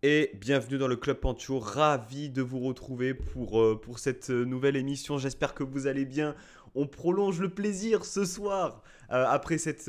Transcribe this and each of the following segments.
Et bienvenue dans le Club Pancho, ravi de vous retrouver pour cette nouvelle émission, j'espère que vous allez bien. On prolonge le plaisir ce soir, après cette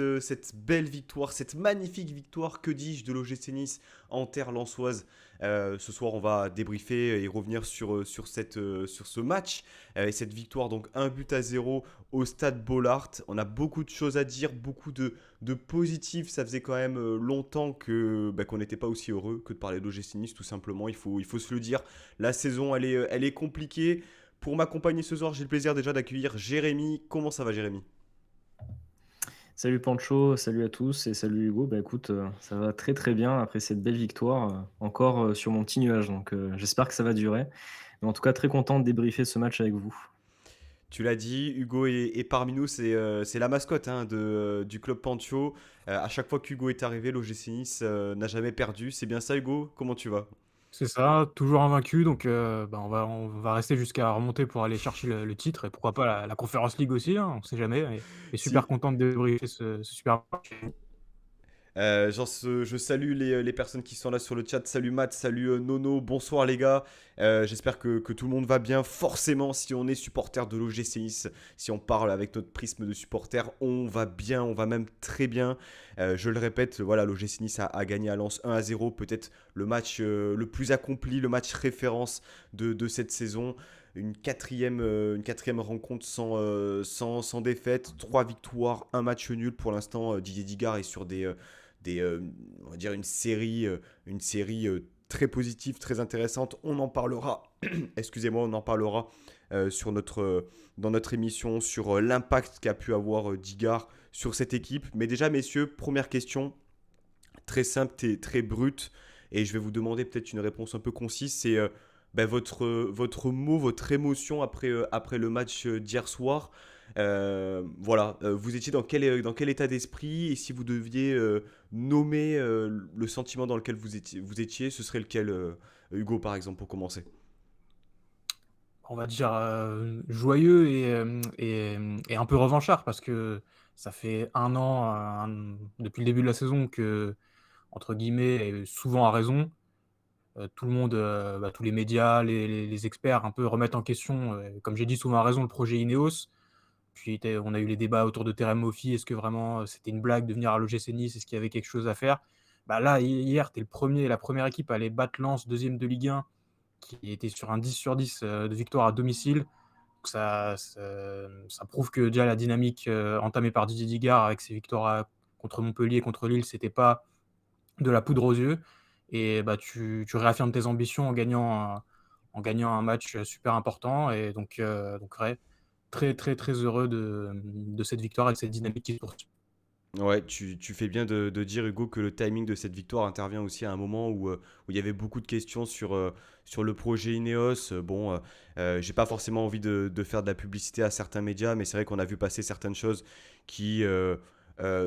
belle victoire, cette magnifique victoire, que dis-je, de l'OGC Nice en terre lensoise. Ce soir on va débriefer et revenir sur ce match, et cette victoire, donc 1 but à 0 au stade Bollaert. On a beaucoup de choses à dire, beaucoup de positif. Ça faisait quand même longtemps qu'on n'était pas aussi heureux que de parler d'OGC Nice, tout simplement. Il faut se le dire. La saison, elle est compliquée. Pour m'accompagner ce soir, j'ai le plaisir déjà d'accueillir Jérémy. Comment ça va, Jérémy? Salut Pancho, salut à tous et salut Hugo. Bah écoute, ça va très très bien après cette belle victoire, encore sur mon petit nuage, donc j'espère que ça va durer. Mais en tout cas, très content de débriefer ce match avec vous. Tu l'as dit, Hugo est parmi nous. C'est la mascotte, hein, du club Pancho. À chaque fois qu'Hugo est arrivé, l'OGC Nice n'a jamais perdu. C'est bien ça, Hugo? Comment tu vas? C'est ça, toujours invaincu, donc on va rester jusqu'à remonter pour aller chercher le titre et pourquoi pas la Conference League aussi, hein, on sait jamais et super Si, content de débriefer ce super match. je salue les personnes qui sont là sur le chat. Salut Matt, salut Nono, bonsoir les gars. J'espère que tout le monde va bien. Forcément, si on est supporter de l'OGC Nice, si on parle avec notre prisme de supporter, on va bien, on va même très bien. Je le répète, voilà, l'OGC Nice a gagné à Lens 1-0, peut-être le match le plus accompli, le match référence de cette saison. Une quatrième rencontre sans défaite, 3 victoires, un match nul. Pour l'instant, Didier Digard est sur on va dire une série très positive, très intéressante. On en parlera, excusez-moi, on en parlera dans notre émission sur l'impact qu'a pu avoir Digard sur cette équipe. Mais déjà, messieurs, première question, très simple et très brute, et je vais vous demander peut-être une réponse un peu concise. C'est votre mot, votre émotion après le match d'hier soir. Voilà, vous étiez dans quel état d'esprit, et si vous deviez nommer le sentiment dans lequel vous étiez, ce serait lequel, Hugo, par exemple, pour commencer? On va dire, joyeux et un peu revanchard parce que ça fait un an, depuis le début de la saison que, entre guillemets et souvent à raison, tout le monde, tous les médias, les experts un peu remettent en question, comme j'ai dit souvent à raison, le projet Ineos. Puis on a eu les débats autour de Terem Moffi. Est-ce que vraiment, c'était une blague de venir à l'OGC Nice? Est-ce qu'il y avait quelque chose à faire? Bah, là, hier, tu es la première équipe à aller battre Lens, deuxième de Ligue 1, qui était sur un 10 sur 10 de victoire à domicile. Donc ça prouve que déjà la dynamique entamée par Didier Digard avec ses victoires contre Montpellier, contre Lille, c'était pas de la poudre aux yeux. Et bah, tu réaffirmes tes ambitions en gagnant un match super important. Et donc ouais, très, très, très heureux de cette victoire et de cette dynamique qui se poursuit. Ouais, tu fais bien de dire, Hugo, que le timing de cette victoire intervient aussi à un moment où il y avait beaucoup de questions sur le projet Ineos. Bon, j'ai pas forcément envie de faire de la publicité à certains médias, mais c'est vrai qu'on a vu passer certaines choses qui,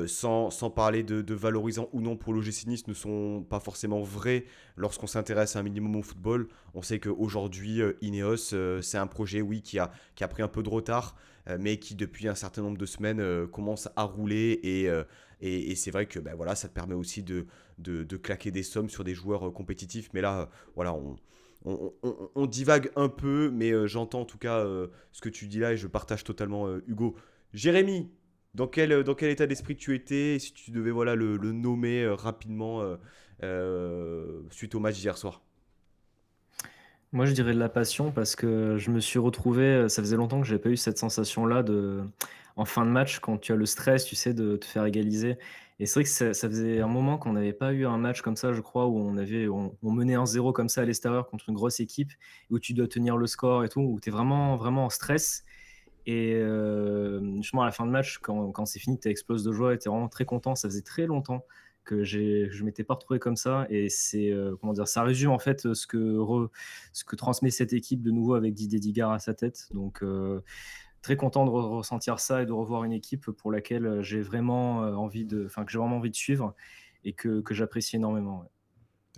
sans parler de valorisant ou non pour l'OGC Nice, ne sont pas forcément vraies lorsqu'on s'intéresse un minimum au football. On sait qu'aujourd'hui, Ineos, c'est un projet, oui, qui a pris un peu de retard, mais qui depuis un certain nombre de semaines commence à rouler, et c'est vrai que ben, voilà, ça te permet aussi de claquer des sommes sur des joueurs compétitifs. Mais là, voilà, on divague un peu, mais j'entends en tout cas ce que tu dis là, et je partage totalement, Hugo. Jérémy, dans quel état d'esprit tu étais, et si tu devais, voilà, le nommer rapidement suite au match d'hier soir? Moi, je dirais de la passion parce que je me suis retrouvé, ça faisait longtemps que j'avais pas eu cette sensation-là en fin de match, quand tu as le stress, tu sais, de te faire égaliser. Et c'est vrai que ça faisait un moment qu'on n'avait pas eu un match comme ça, je crois, où on menait 1-0 comme ça à l'extérieur contre une grosse équipe, où tu dois tenir le score et tout, où tu es vraiment, vraiment en stress. Et justement, à la fin de match, quand c'est fini, tu exploses de joie et tu es vraiment très content. Ça faisait très longtemps que je m'étais pas retrouvé comme ça, et c'est, comment dire? Ça résume en fait ce que transmet cette équipe de nouveau avec Didier Digard à sa tête. Donc très content de ressentir ça et de revoir une équipe pour laquelle, j'ai vraiment, que j'ai vraiment envie de suivre et que j'apprécie énormément, ouais.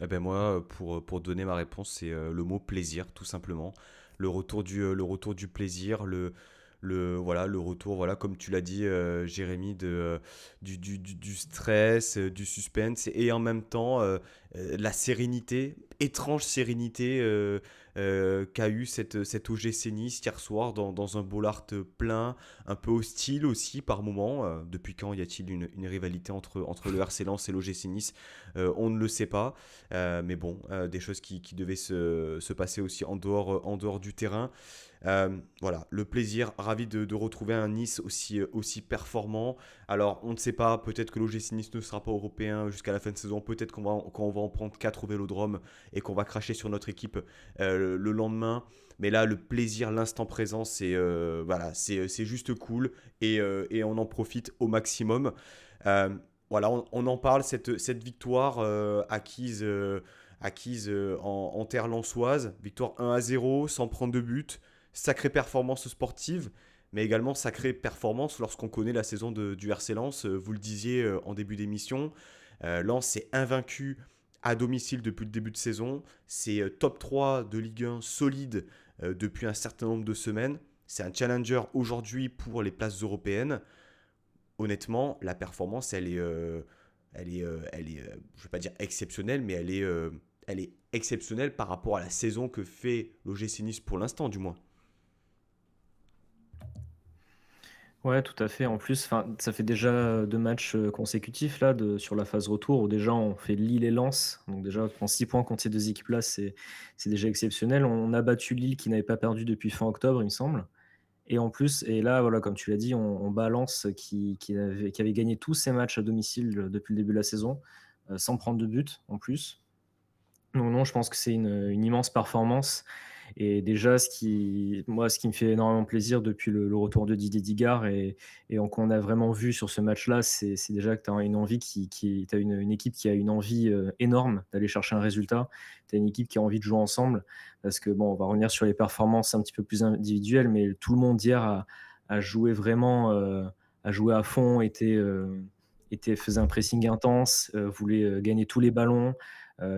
Eh ben moi, pour donner ma réponse, c'est le mot plaisir, tout simplement. Le retour du plaisir, voilà, le retour, voilà, comme tu l'as dit, Jérémy, du stress, du suspense, et en même temps la sérénité. étrange sérénité qu'a eu cette OGC Nice hier soir dans un Bollaert plein, un peu hostile aussi par moment. Depuis quand y a-t-il une rivalité entre le RC Lens et l'OGC Nice? On ne le sait pas. Mais bon, des choses qui devaient se passer aussi en dehors du terrain. Voilà, le plaisir, ravi de retrouver un Nice aussi performant. Alors, on ne sait pas, peut-être que l'OGC Nice ne sera pas européen jusqu'à la fin de saison, peut-être qu'on va en prendre 4 au Vélodrome et qu'on va cracher sur notre équipe le lendemain. Mais là, le plaisir, l'instant présent, voilà, c'est juste cool et on en profite au maximum. Euh, voilà, on en parle, cette victoire acquise en terre lensoise, victoire 1-0 sans prendre de but. Sacrée performance sportive, mais également sacrée performance lorsqu'on connaît la saison du RC Lens. Vous le disiez en début d'émission, Lens est invaincu à domicile depuis le début de saison. C'est top 3 de Ligue 1 solide depuis un certain nombre de semaines. C'est un challenger aujourd'hui pour les places européennes. Honnêtement, la performance, je ne vais pas dire exceptionnelle, mais elle est exceptionnelle par rapport à la saison que fait l'OGC Nice pour l'instant, du moins. Ouais, tout à fait. En plus, ça fait déjà 2 matchs, consécutifs là sur la phase retour où déjà on fait Lille et Lens. Donc déjà prendre 6 points contre ces 2 équipes-là, c'est déjà exceptionnel. On a battu Lille qui n'avait pas perdu depuis fin octobre, il me semble. Et en plus et là, voilà, comme tu l'as dit, on bat Lens qui avait gagné tous ses matchs à domicile, depuis le début de la saison, sans prendre de but en plus. Donc non, je pense que c'est une immense performance et déjà ce qui me fait énormément plaisir depuis le retour de Didier Digard et qu'on a vraiment vu sur ce match-là, c'est déjà que tu as une envie tu as une équipe qui a une envie, énorme d'aller chercher un résultat. Tu as une équipe qui a envie de jouer ensemble parce que bon, on va revenir sur les performances un petit peu plus individuelles, mais tout le monde hier a joué vraiment, a joué à fond, faisait un pressing intense, voulait, gagner tous les ballons,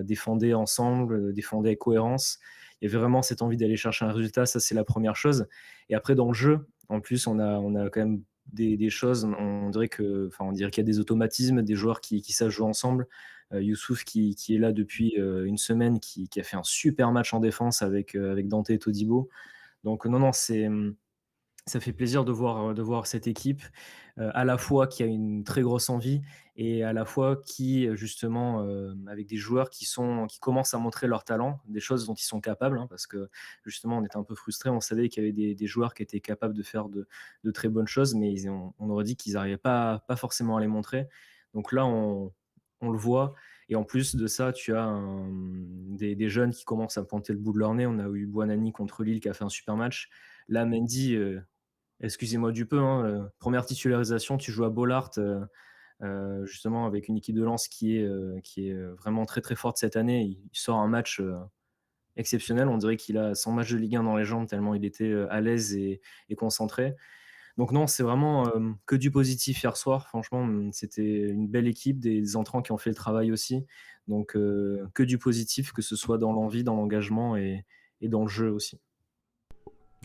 défendait ensemble, défendait avec cohérence. Il y avait vraiment cette envie d'aller chercher un résultat, ça c'est la première chose. Et après dans le jeu, en plus, on a quand même des choses, on dirait qu'il y a des automatismes, des joueurs qui savent jouer ensemble. Youssouf qui est là depuis une semaine, qui a fait un super match en défense avec Dante et Todibo. Donc non, non, ça fait plaisir de voir cette équipe, à la fois qui a une très grosse envie et à la fois qui, justement, avec des joueurs qui commencent à montrer leur talent, des choses dont ils sont capables, hein, parce que justement on était un peu frustrés. On savait qu'il y avait des joueurs qui étaient capables de faire de très bonnes choses, mais on aurait dit qu'ils n'arrivaient pas forcément à les montrer. Donc là, on le voit et en plus de ça, tu as des jeunes qui commencent à pointer le bout de leur nez. On a eu Bouanani contre Lille qui a fait un super match. Là, Mendy, excusez-moi du peu, hein, 1re titularisation, tu joues à Bollaert, justement avec une équipe de Lens qui est vraiment très, très forte cette année. Il sort un match, exceptionnel. On dirait qu'il a son match de Ligue 1 dans les jambes tellement il était, à l'aise et concentré. Donc non, c'est vraiment, que du positif hier soir. Franchement, c'était une belle équipe, des entrants qui ont fait le travail aussi. Donc que du positif, que ce soit dans l'envie, dans l'engagement et dans le jeu aussi.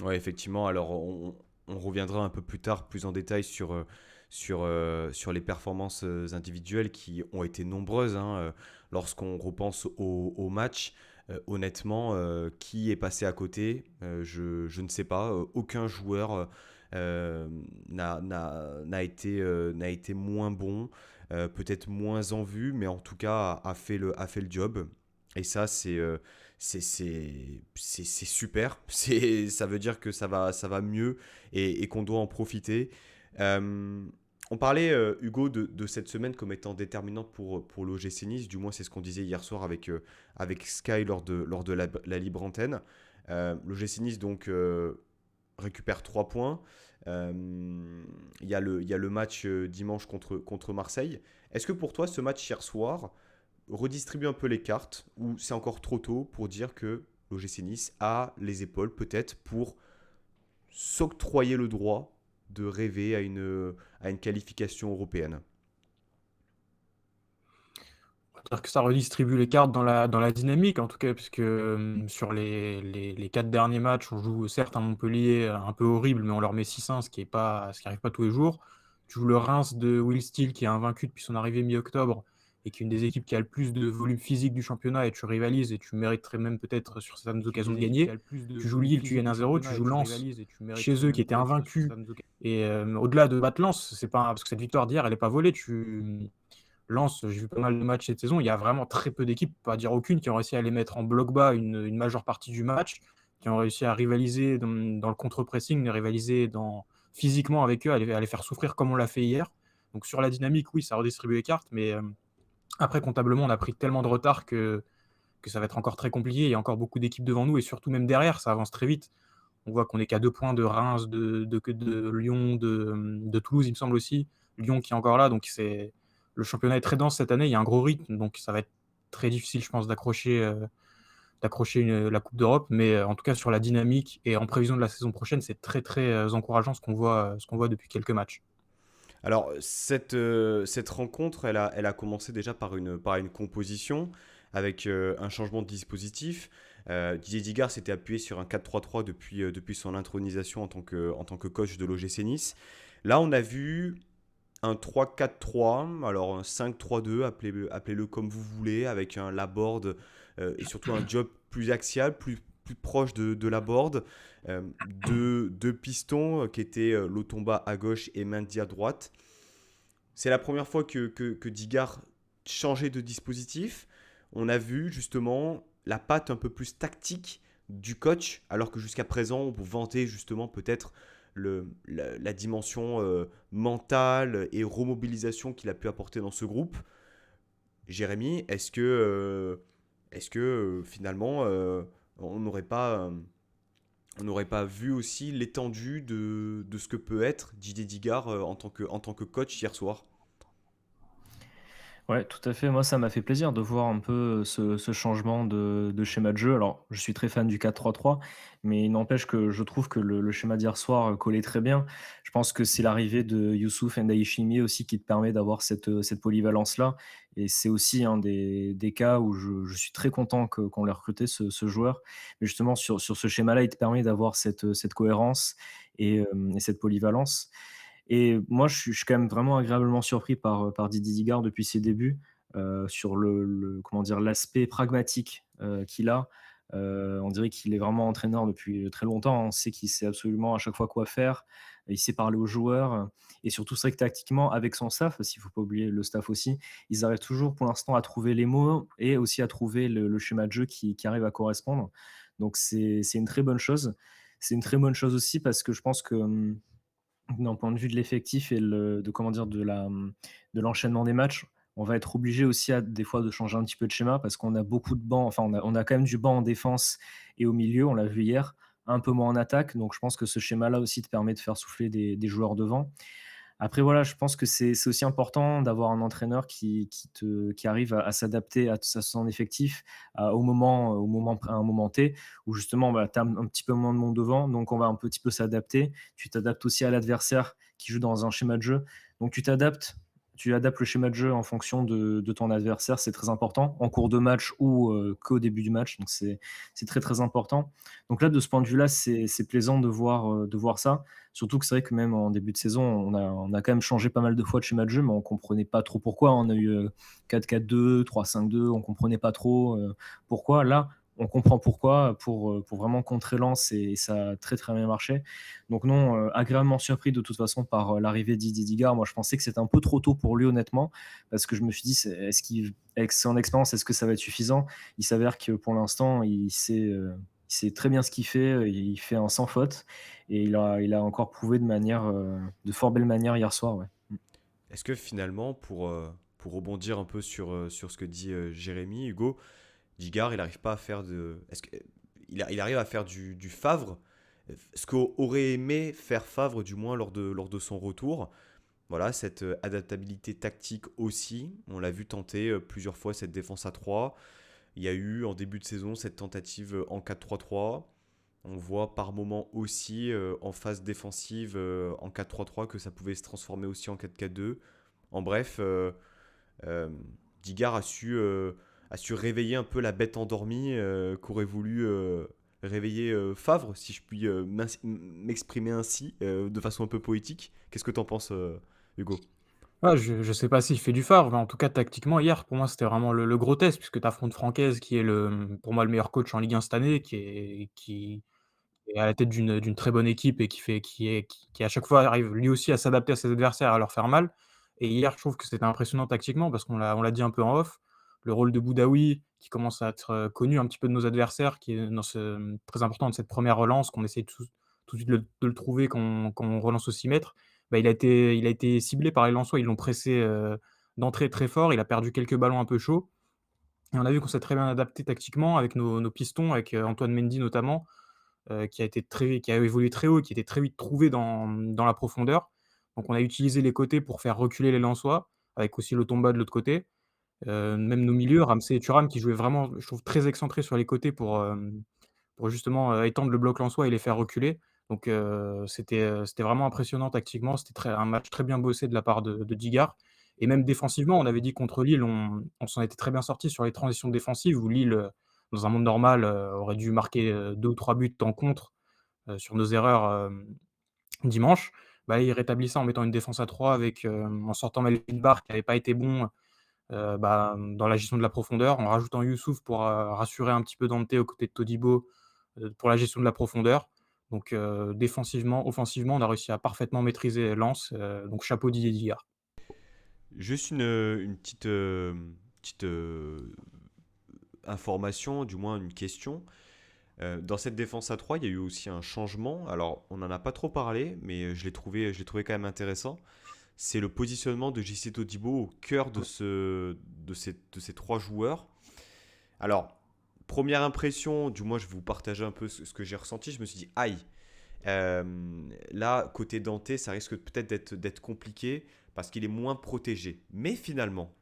Ouais, effectivement. Alors, on reviendra un peu plus tard, plus en détail sur les performances individuelles qui ont été nombreuses, hein, lorsqu'on repense au match. Honnêtement, qui est passé à côté? Je ne sais pas. Aucun joueur n'a été moins bon, peut-être moins en vue, mais en tout cas a fait le job. Et ça, c'est super. Ça veut dire que ça va mieux et qu'on doit en profiter. Euh, on parlait, Hugo, de cette semaine comme étant déterminante pour l'OGC Nice. Du moins, c'est ce qu'on disait hier soir avec Sky lors de la libre antenne. L'OGC Nice, donc, récupère 3 points. Il y a le match dimanche contre Marseille. Est-ce que pour toi, ce match hier soir redistribue un peu les cartes ou c'est encore trop tôt pour dire que l'OGC Nice a les épaules peut-être pour s'octroyer le droit de rêver à une qualification européenne? On va dire que ça redistribue les cartes dans la dynamique, en tout cas, puisque sur les 4 derniers matchs, on joue certes un Montpellier un peu horrible, mais on leur met 6-1, ce qui arrive pas tous les jours. Tu joues le Reims de Will Steele, qui est invaincu depuis son arrivée mi-octobre, et qu'une des équipes qui a le plus de volume physique du championnat et tu rivalises et tu mériterais même peut-être sur certaines occasions de gagner, tu joues Lille, tu gagnes 1-0, tu joues Lens chez eux qui étaient invaincus. Et au-delà de battre Lens, c'est pas parce que cette victoire d'hier, elle n'est pas volée. Lens, j'ai vu pas mal de matchs cette saison. Il y a vraiment très peu d'équipes, pas dire aucune, qui ont réussi à les mettre en bloc bas une majeure partie du match, qui ont réussi à rivaliser dans le contre-pressing, rivaliser physiquement avec eux, à les faire souffrir comme on l'a fait hier. Donc sur la dynamique, oui, ça redistribue les cartes, mais après, comptablement, on a pris tellement de retard que ça va être encore très compliqué. Il y a encore beaucoup d'équipes devant nous et surtout même derrière, ça avance très vite. On voit qu'on est qu'à 2 points de Reims, de Lyon, de Toulouse, il me semble aussi. Lyon qui est encore là, donc le championnat est très dense cette année. Il y a un gros rythme, donc ça va être très difficile, je pense, d'accrocher la Coupe d'Europe. Mais en tout cas, sur la dynamique et en prévision de la saison prochaine, c'est très très encourageant ce qu'on voit depuis quelques matchs. Alors, cette rencontre, elle a commencé déjà par une composition avec un changement de dispositif. Didier Digard s'était appuyé sur un 4-3-3 depuis son intronisation en tant que coach de l'OGC Nice. Là, on a vu un 3-4-3, alors un 5-3-2, appelez-le comme vous voulez, avec un Laborde et surtout un job plus axial, plus proche de Laborde. Deux pistons qui étaient Lotomba à gauche et Mendy à droite. C'est la première fois que Digard changeait de dispositif. On a vu justement la patte un peu plus tactique du coach, alors que jusqu'à présent, on vantait justement peut-être la dimension mentale et remobilisation qu'il a pu apporter dans ce groupe. Jérémy, est-ce que finalement, on n'aurait pas vu aussi l'étendue de ce que peut être Didier Digard en tant que coach hier soir? Ouais, tout à fait. Moi, ça m'a fait plaisir de voir un peu ce changement de schéma de jeu. Alors, je suis très fan du 4-3-3, mais il n'empêche que je trouve que le schéma d'hier soir collait très bien. Je pense que c'est l'arrivée de Youssouf N'Daye aussi qui te permet d'avoir cette polyvalence-là. Et c'est aussi un des cas où je suis très content qu'on l'ait recruté, ce joueur. Mais justement, sur ce schéma-là, il te permet d'avoir cette cohérence et cette polyvalence. Et moi, je suis quand même vraiment agréablement surpris par Didier Digard depuis ses débuts, sur comment dire? L'aspect pragmatique, qu'il a. On dirait qu'il est vraiment entraîneur depuis très longtemps. On sait qu'il sait absolument à chaque fois quoi faire. Il sait parler aux joueurs, et surtout, c'est vrai que tactiquement, avec son staff, parce qu'il ne faut pas oublier le staff aussi, ils arrivent toujours pour l'instant à trouver les mots et aussi à trouver le schéma de jeu qui arrive à correspondre. Donc c'est une très bonne chose. C'est une très bonne chose aussi parce que je pense que, d'un point de vue de l'effectif et comment dire? De l'enchaînement des matchs, on va être obligé aussi des fois de changer un petit peu de schéma parce qu'on a beaucoup de bancs, enfin on a quand même du banc en défense et au milieu, on l'a vu hier, un peu moins en attaque, donc je pense que ce schéma-là aussi te permet de faire souffler des joueurs devant. Après voilà, je pense que c'est aussi important d'avoir un entraîneur qui arrive à s'adapter à son effectif, à un moment T, où justement, bah, tu as un petit peu moins de monde devant, donc on va un petit peu s'adapter. Tu t'adaptes aussi à l'adversaire qui joue dans un schéma de jeu. Donc tu adaptes le schéma de jeu en fonction de ton adversaire, c'est très important, en cours de match ou qu'au début du match, donc c'est très, très important. Donc là, de ce point de vue-là, c'est plaisant de voir ça. Surtout que c'est vrai que même en début de saison, on a quand même changé pas mal de fois de schéma de jeu, mais on comprenait pas trop pourquoi. On a eu 4-4-2, 3-5-2, on comprenait pas trop pourquoi. Là, on comprend pourquoi, pour vraiment contrer Lens, et ça a très très bien marché. Donc non, agréablement surpris de toute façon par l'arrivée de Didier Digard. Moi, je pensais que c'était un peu trop tôt pour lui, honnêtement, parce que je me suis dit, avec son expérience, est-ce que ça va être suffisant? Il s'avère que pour l'instant, il sait très bien ce qu'il fait, il fait un sans faute, et il a encore prouvé de fort belle manière hier soir, ouais. Est-ce que finalement, pour rebondir un peu sur ce que dit Jérémy, Hugo, Digard, il n'arrive pas à faire de. Il arrive à faire du Favre, ce qu'aurait aimé faire Favre, du moins lors de son retour. Voilà, cette adaptabilité tactique aussi. On l'a vu tenter plusieurs fois cette défense à 3. Il y a eu en début de saison cette tentative en 4-3-3. On voit par moment aussi en phase défensive en 4-3-3 que ça pouvait se transformer aussi en 4-4-2. En bref, euh, Digard a su réveiller un peu la bête endormie qu'aurait voulu réveiller Favre, si je puis m'exprimer ainsi, de façon un peu poétique. Qu'est-ce que t'en penses, Hugo? Ouais, je sais pas s'il fait du phare, mais en tout cas tactiquement hier, pour moi, c'était vraiment le gros test puisque tu affrontes Francaise qui est pour moi le meilleur coach en Ligue 1 cette année, qui est à la tête d'une très bonne équipe et qui à chaque fois arrive lui aussi à s'adapter à ses adversaires, à leur faire mal. Et hier, je trouve que c'était impressionnant tactiquement parce qu'on l'a dit un peu en off, le rôle de Boudaoui qui commence à être, connu un petit peu de nos adversaires, qui est dans très important dans cette première relance, qu'on essaie tout de suite de le trouver quand on relance au 6 mètres. Bah, il a été ciblé par les Lensois, ils l'ont pressé, d'entrée très fort, il a perdu quelques ballons un peu chauds et on a vu qu'on s'est très bien adapté tactiquement avec nos pistons, avec, Antoine Mendy notamment, qui a évolué très haut et qui était très vite trouvé dans la profondeur. Donc on a utilisé les côtés pour faire reculer les Lensois, avec aussi le Lotomba de l'autre côté. Même nos milieux, Ramsey et Thuram qui jouaient vraiment, je trouve, très excentrés sur les côtés pour justement, étendre le bloc lensois et les faire reculer. Donc c'était vraiment impressionnant tactiquement. C'était un match très bien bossé de la part de Digard et même défensivement, on avait dit contre Lille, on s'en était très bien sorti sur les transitions défensives où Lille, dans un monde normal, aurait dû marquer, 2 ou 3 buts en contre, sur nos erreurs, dimanche. Bah, il rétablit ça en mettant une défense à 3 avec, en sortant Melvin Barr qui n'avait pas été bon, dans la gestion de la profondeur, en rajoutant Youssouf pour, rassurer un petit peu Dante aux côtés de Todibo, pour la gestion de la profondeur. Donc défensivement, offensivement, on a réussi à parfaitement maîtriser Lens, donc chapeau Didier Digard. Juste une petite information, du moins une question. Dans cette défense à 3, il y a eu aussi un changement. Alors, on n'en a pas trop parlé, mais je l'ai trouvé quand même intéressant. C'est le positionnement de JC Todibo au cœur de ces trois joueurs. Alors, première impression, du moins je vais vous partager un peu ce que j'ai ressenti. Je me suis dit, aïe, là, côté Dante, ça risque peut-être d'être compliqué parce qu'il est moins protégé. Mais finalement,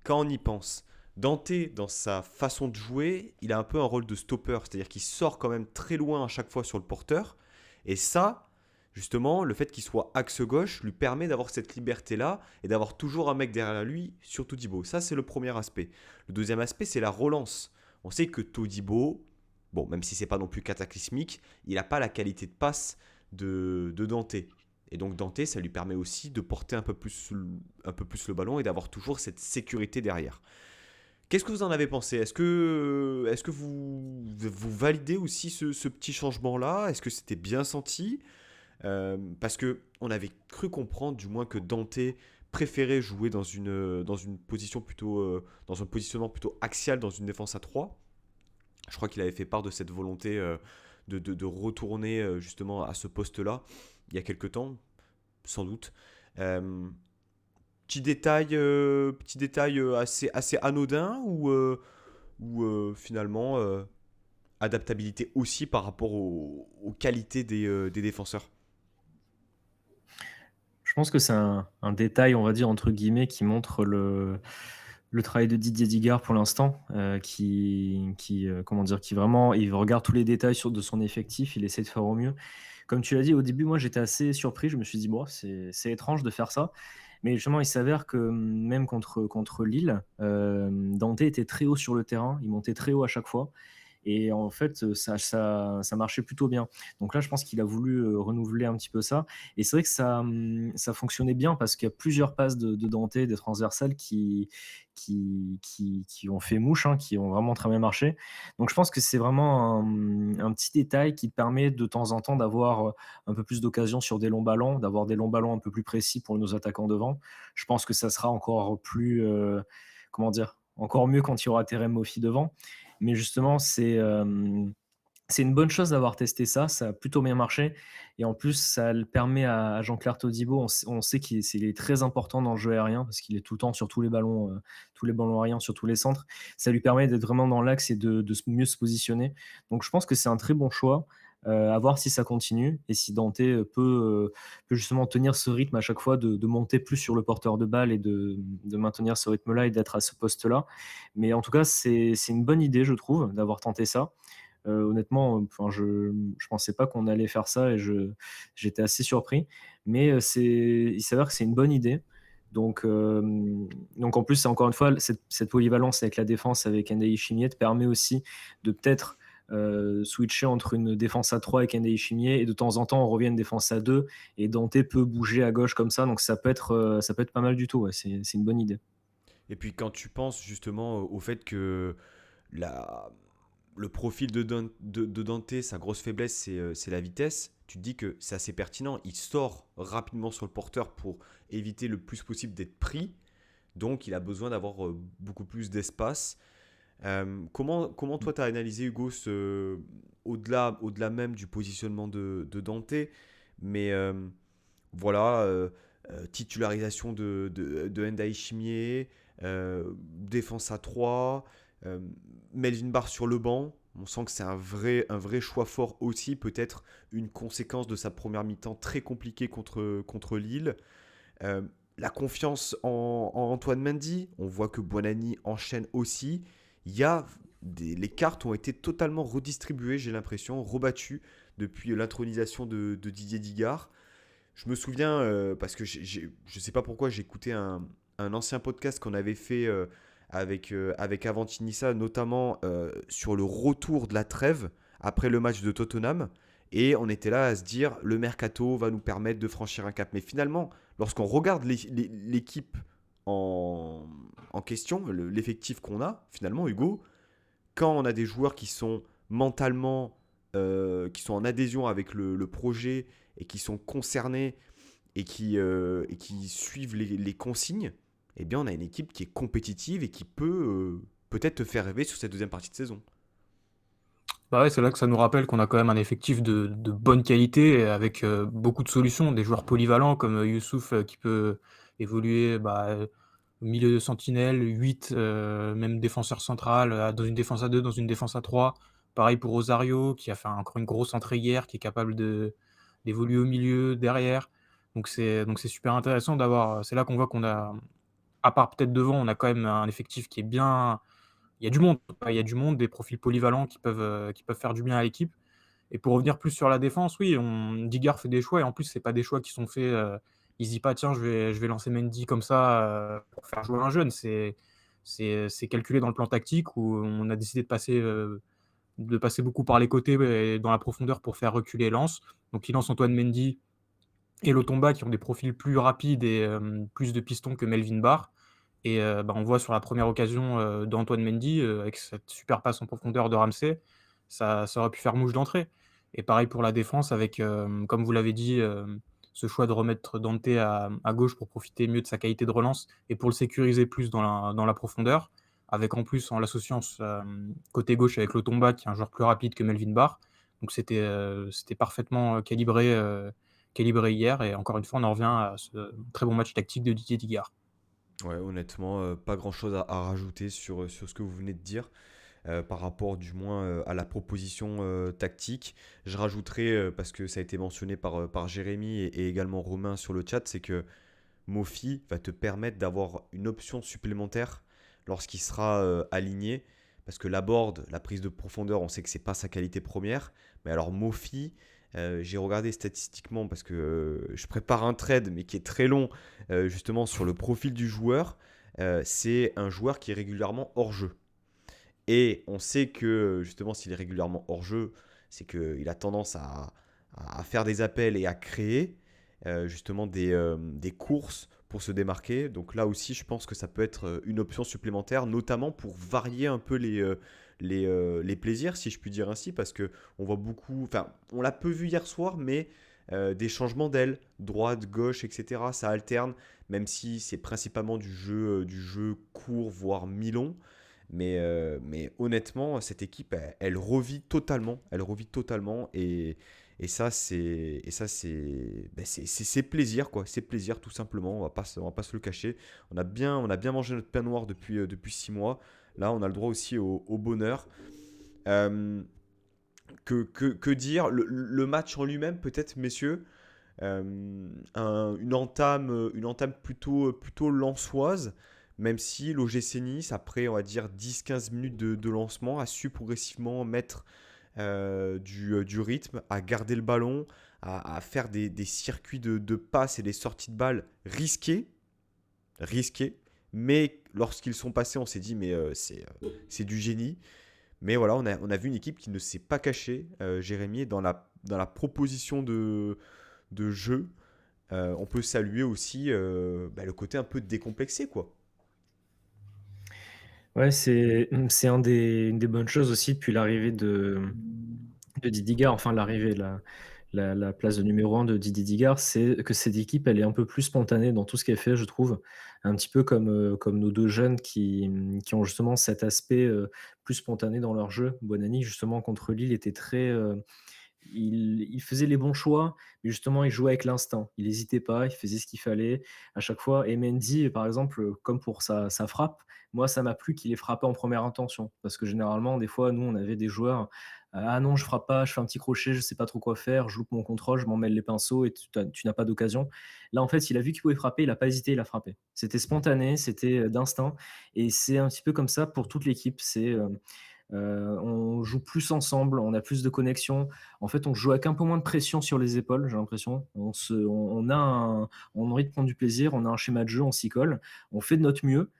quand on y pense, Dante, dans sa façon de jouer, il a un peu un rôle de stopper, c'est-à-dire qu'il sort quand même très loin à chaque fois sur le porteur. Et ça, justement, le fait qu'il soit axe gauche lui permet d'avoir cette liberté-là et d'avoir toujours un mec derrière lui sur Todibo. Ça, c'est le premier aspect. Le deuxième aspect, c'est la relance. On sait que Todibo, bon, même si c'est pas non plus cataclysmique, il n'a pas la qualité de passe de Dante. Et donc Dante, ça lui permet aussi de porter un peu plus le ballon et d'avoir toujours cette sécurité derrière. Qu'est-ce que vous en avez pensé? Est-ce que vous validez aussi ce petit changement-là? Est-ce que c'était bien senti? Parce que on avait cru comprendre, du moins, que Dante préférait jouer dans une position plutôt, dans un positionnement plutôt axial dans une défense à 3. Je crois qu'il avait fait part de cette volonté de retourner justement à ce poste-là il y a quelques temps, sans doute. Euh, petit détail assez anodin ou finalement adaptabilité aussi par rapport aux qualités des défenseurs. Je pense que c'est un détail, on va dire, entre guillemets, qui montre le travail de Didier Digard pour l'instant, comment dire, qui vraiment, il regarde tous les détails de son effectif, il essaie de faire au mieux. Comme tu l'as dit au début, moi j'étais assez surpris, je me suis dit, bon, c'est étrange de faire ça. Mais justement, il s'avère que même contre Lille, Dante était très haut sur le terrain, il montait très haut à chaque fois. Et en fait, ça marchait plutôt bien. Donc là, je pense qu'il a voulu renouveler un petit peu ça. Et c'est vrai que ça fonctionnait bien parce qu'il y a plusieurs passes de Dante, des transversales qui ont fait mouche, hein, qui ont vraiment très bien marché. Donc je pense que c'est vraiment un petit détail qui te permet de temps en temps d'avoir un peu plus d'occasion sur des longs ballons, d'avoir des longs ballons un peu plus précis pour nos attaquants devant. Je pense que ça sera encore plus, comment dire, encore mieux quand il y aura Terem Moffi devant. Mais justement, c'est une bonne chose d'avoir testé ça, ça a plutôt bien marché et en plus, ça le permet à Jean-Claire Todibo, on sait il est très important dans le jeu aérien parce qu'il est tout le temps sur tous les ballons aériens, sur tous les centres. Ça lui permet d'être vraiment dans l'axe et de mieux se positionner. Donc je pense que c'est un très bon choix, à voir si ça continue et si Dante, peut justement tenir ce rythme à chaque fois de monter plus sur le porteur de balle et de maintenir ce rythme-là et d'être à ce poste-là. Mais en tout cas, c'est une bonne idée, je trouve, d'avoir tenté ça. Honnêtement, enfin, je pensais pas qu'on allait faire ça et j'étais assez surpris. Mais, il s'avère que c'est une bonne idée. Donc, donc en plus, c'est encore une fois, cette polyvalence avec la défense, avec Andei Chimiette permet aussi de peut-être, switcher entre une défense à 3 avec Ndai Chimier, et de temps en temps on revient à une défense à 2 et Dante peut bouger à gauche comme ça, donc ça peut être pas mal du tout. Ouais, c'est une bonne idée. Et puis quand tu penses justement au fait que la, le profil de Dante, sa grosse faiblesse, c'est la vitesse. Tu te dis que c'est assez pertinent. Il sort rapidement sur le porteur pour éviter le plus possible d'être pris. Donc, il a besoin d'avoir beaucoup plus d'espace. Comment toi, tu as analysé, Hugo, au-delà même du positionnement de Dante, mais voilà, titularisation de Ndai Chimier, défense à 3, euh, Melvin Barr sur le banc. On sent que c'est un vrai choix fort aussi, peut-être une conséquence de sa première mi-temps très compliquée contre Lille. Euh, la confiance en Antoine Mendy, on voit que Buonanni enchaîne aussi. Les cartes ont été totalement redistribuées, j'ai l'impression, rebattues depuis l'intronisation de Didier Digard. Je me souviens, parce que je ne sais pas pourquoi, j'ai écouté un ancien podcast qu'on avait fait avec Avantinissa, notamment sur le retour de la trêve après le match de Tottenham. Et on était là à se dire, le mercato va nous permettre de franchir un cap. Mais finalement, lorsqu'on regarde l'équipe en question, l'effectif qu'on a, finalement, Hugo, quand on a des joueurs qui sont mentalement, qui sont en adhésion avec le projet et qui sont concernés et qui suivent les consignes, eh bien, on a une équipe qui est compétitive et qui peut peut-être te faire rêver sur cette deuxième partie de saison. Bah ouais, c'est là que ça nous rappelle qu'on a quand même un effectif de bonne qualité avec beaucoup de solutions, des joueurs polyvalents comme Youssouf qui peut évoluer au milieu de sentinelle, 8, même défenseur central, dans une défense à 2, dans une défense à 3. Pareil pour Rosario qui a fait encore une grosse entrée hier, qui est capable d'évoluer au milieu, derrière. Donc c'est super intéressant d'avoir. C'est là qu'on voit qu'on a, à part peut-être devant, on a quand même un effectif qui est bien. Il y a du monde, il y a du monde, des profils polyvalents qui peuvent faire du bien à l'équipe. Et pour revenir plus sur la défense, oui, Digard fait des choix et en plus, c'est pas des choix qui sont faits. Il se dit pas, tiens, je vais lancer Mendy comme ça pour faire jouer un jeune. C'est calculé dans le plan tactique où on a décidé de passer beaucoup par les côtés et dans la profondeur pour faire reculer Lens. Donc, il lance Antoine Mendy et Lotomba qui ont des profils plus rapides et plus de pistons que Melvin Barr. Et on voit sur la première occasion d'Antoine Mendy, avec cette super passe en profondeur de Ramsey, ça aurait pu faire mouche d'entrée. Et pareil pour la défense, avec, comme vous l'avez dit, ce choix de remettre Dante à gauche pour profiter mieux de sa qualité de relance et pour le sécuriser plus dans la profondeur, avec en plus en l'associant côté gauche avec Lotomba, qui est un joueur plus rapide que Melvin Barr. Donc c'était parfaitement calibré hier. Et encore une fois, on en revient à ce très bon match tactique de Didier Digard. Ouais, honnêtement, pas grand-chose à rajouter sur ce que vous venez de dire. Par rapport du moins à la proposition tactique. Je rajouterai, parce que ça a été mentionné par Jérémy et également Romain sur le chat, c'est que Mofi va te permettre d'avoir une option supplémentaire lorsqu'il sera aligné. Parce que la board, la prise de profondeur, on sait que c'est pas sa qualité première. Mais alors Mofi, j'ai regardé statistiquement parce que je prépare un trade, mais qui est très long, justement sur le profil du joueur. C'est un joueur qui est régulièrement hors jeu. Et on sait que justement, s'il est régulièrement hors jeu, c'est qu'il a tendance à faire des appels et à créer justement des courses pour se démarquer. Donc là aussi, je pense que ça peut être une option supplémentaire, notamment pour varier un peu les plaisirs, si je puis dire ainsi, parce que on voit beaucoup, enfin, on l'a peu vu hier soir, mais des changements d'aile, droite, gauche, etc. Ça alterne, même si c'est principalement du jeu court, voire mi-long. Mais honnêtement, cette équipe, elle revit totalement. Elle revit totalement. Et ça, c'est plaisir, quoi. C'est plaisir, tout simplement. On va pas se le cacher. On a bien mangé notre pain noir depuis 6 mois. Là, on a le droit aussi au bonheur. Euh, que dire le match en lui-même, peut-être, messieurs. Une entame plutôt lensoise, même si l'OGC Nice, après on va dire 10-15 minutes de lancement, a su progressivement mettre du rythme, à garder le ballon, à faire des circuits de passes et des sorties de balles risqués, mais lorsqu'ils sont passés, on s'est dit mais c'est du génie. Mais voilà, on a vu une équipe qui ne s'est pas cachée, Jérémy, dans la proposition de jeu. On peut saluer aussi le côté un peu décomplexé, quoi. Ouais, c'est une des bonnes choses aussi depuis l'arrivée de Didier Digard, enfin l'arrivée, la place de numéro 1 de Didier Digard, c'est que cette équipe, elle est un peu plus spontanée dans tout ce qu'elle fait, je trouve. Un petit peu comme nos 2 jeunes qui ont justement cet aspect, plus spontané dans leur jeu. Bonani, justement, contre Lille, était très, il faisait les bons choix, mais justement, il jouait avec l'instinct. Il hésitait pas, il faisait ce qu'il fallait à chaque fois. Et Mendy, par exemple, comme pour sa frappe, moi, ça m'a plu qu'il ait frappé en première intention. Parce que généralement, des fois, nous, on avait des joueurs, ah non, je frappe pas, je fais un petit crochet, je sais pas trop quoi faire, je loupe mon contrôle, je m'en mêle les pinceaux et tu n'as pas d'occasion. Là, en fait, il a vu qu'il pouvait frapper, il a pas hésité, il a frappé. C'était spontané, c'était d'instinct. Et c'est un petit peu comme ça pour toute l'équipe. On joue plus ensemble, on a plus de connexion. En fait, on joue avec un peu moins de pression sur les épaules, j'ai l'impression. On a envie de prendre du plaisir, on a un schéma de jeu, on s'y colle, on fait de notre mieux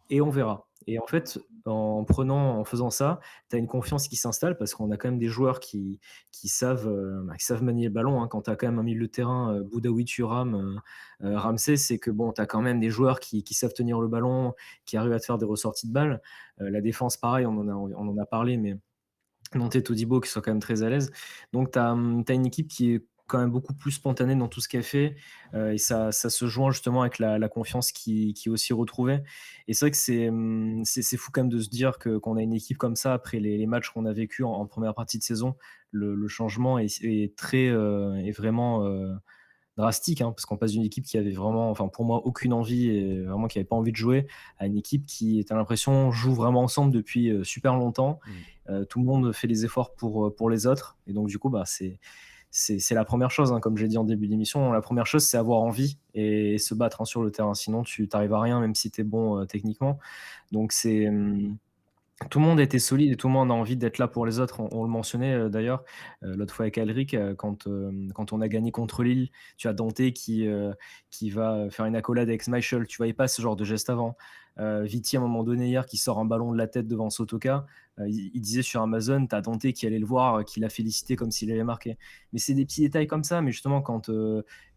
et on verra. Et en fait, en faisant ça, tu as une confiance qui s'installe parce qu'on a quand même des joueurs qui savent manier le ballon, hein. Quand tu as quand même un milieu de terrain, Boudaoui, Thuram, Ramsey, c'est que bon, tu as quand même des joueurs qui savent tenir le ballon, qui arrivent à te faire des ressorties de balles. La défense, pareil, on en a parlé, mais Nantes et Todibo qui sont quand même très à l'aise. Donc tu as une équipe qui est quand même beaucoup plus spontanée dans tout ce qu'elle fait, et ça se joint justement avec la confiance qui est aussi retrouvée. Et c'est vrai que c'est fou quand même de se dire qu'on a une équipe comme ça après les matchs qu'on a vécu en première partie de saison. Le changement est très, est vraiment, drastique, hein, parce qu'on passe d'une équipe qui avait vraiment, enfin pour moi, aucune envie et vraiment qui avait pas envie de jouer, à une équipe qui, tu as l'impression, joue vraiment ensemble depuis, super longtemps. Mm. Tout le monde fait les efforts pour les autres et donc du coup, bah, c'est la première chose, hein, comme j'ai dit en début d'émission. La première chose, c'est avoir envie et se battre, hein, sur le terrain. Sinon tu arrives à rien même si tu es bon, techniquement. Donc tout le monde était solide et tout le monde a envie d'être là pour les autres. On le mentionnait, d'ailleurs, l'autre fois avec Alric, quand on a gagné contre Lille, tu as Dante qui va faire une accolade avec Schmeichel. Tu voyais pas ce genre de geste avant. Viti, à un moment donné hier, qui sort un ballon de la tête devant Sotoka, il disait sur Amazon, tu as Dante qui allait le voir, qui l'a félicité comme s'il avait marqué. Mais c'est des petits détails comme ça, mais justement quand,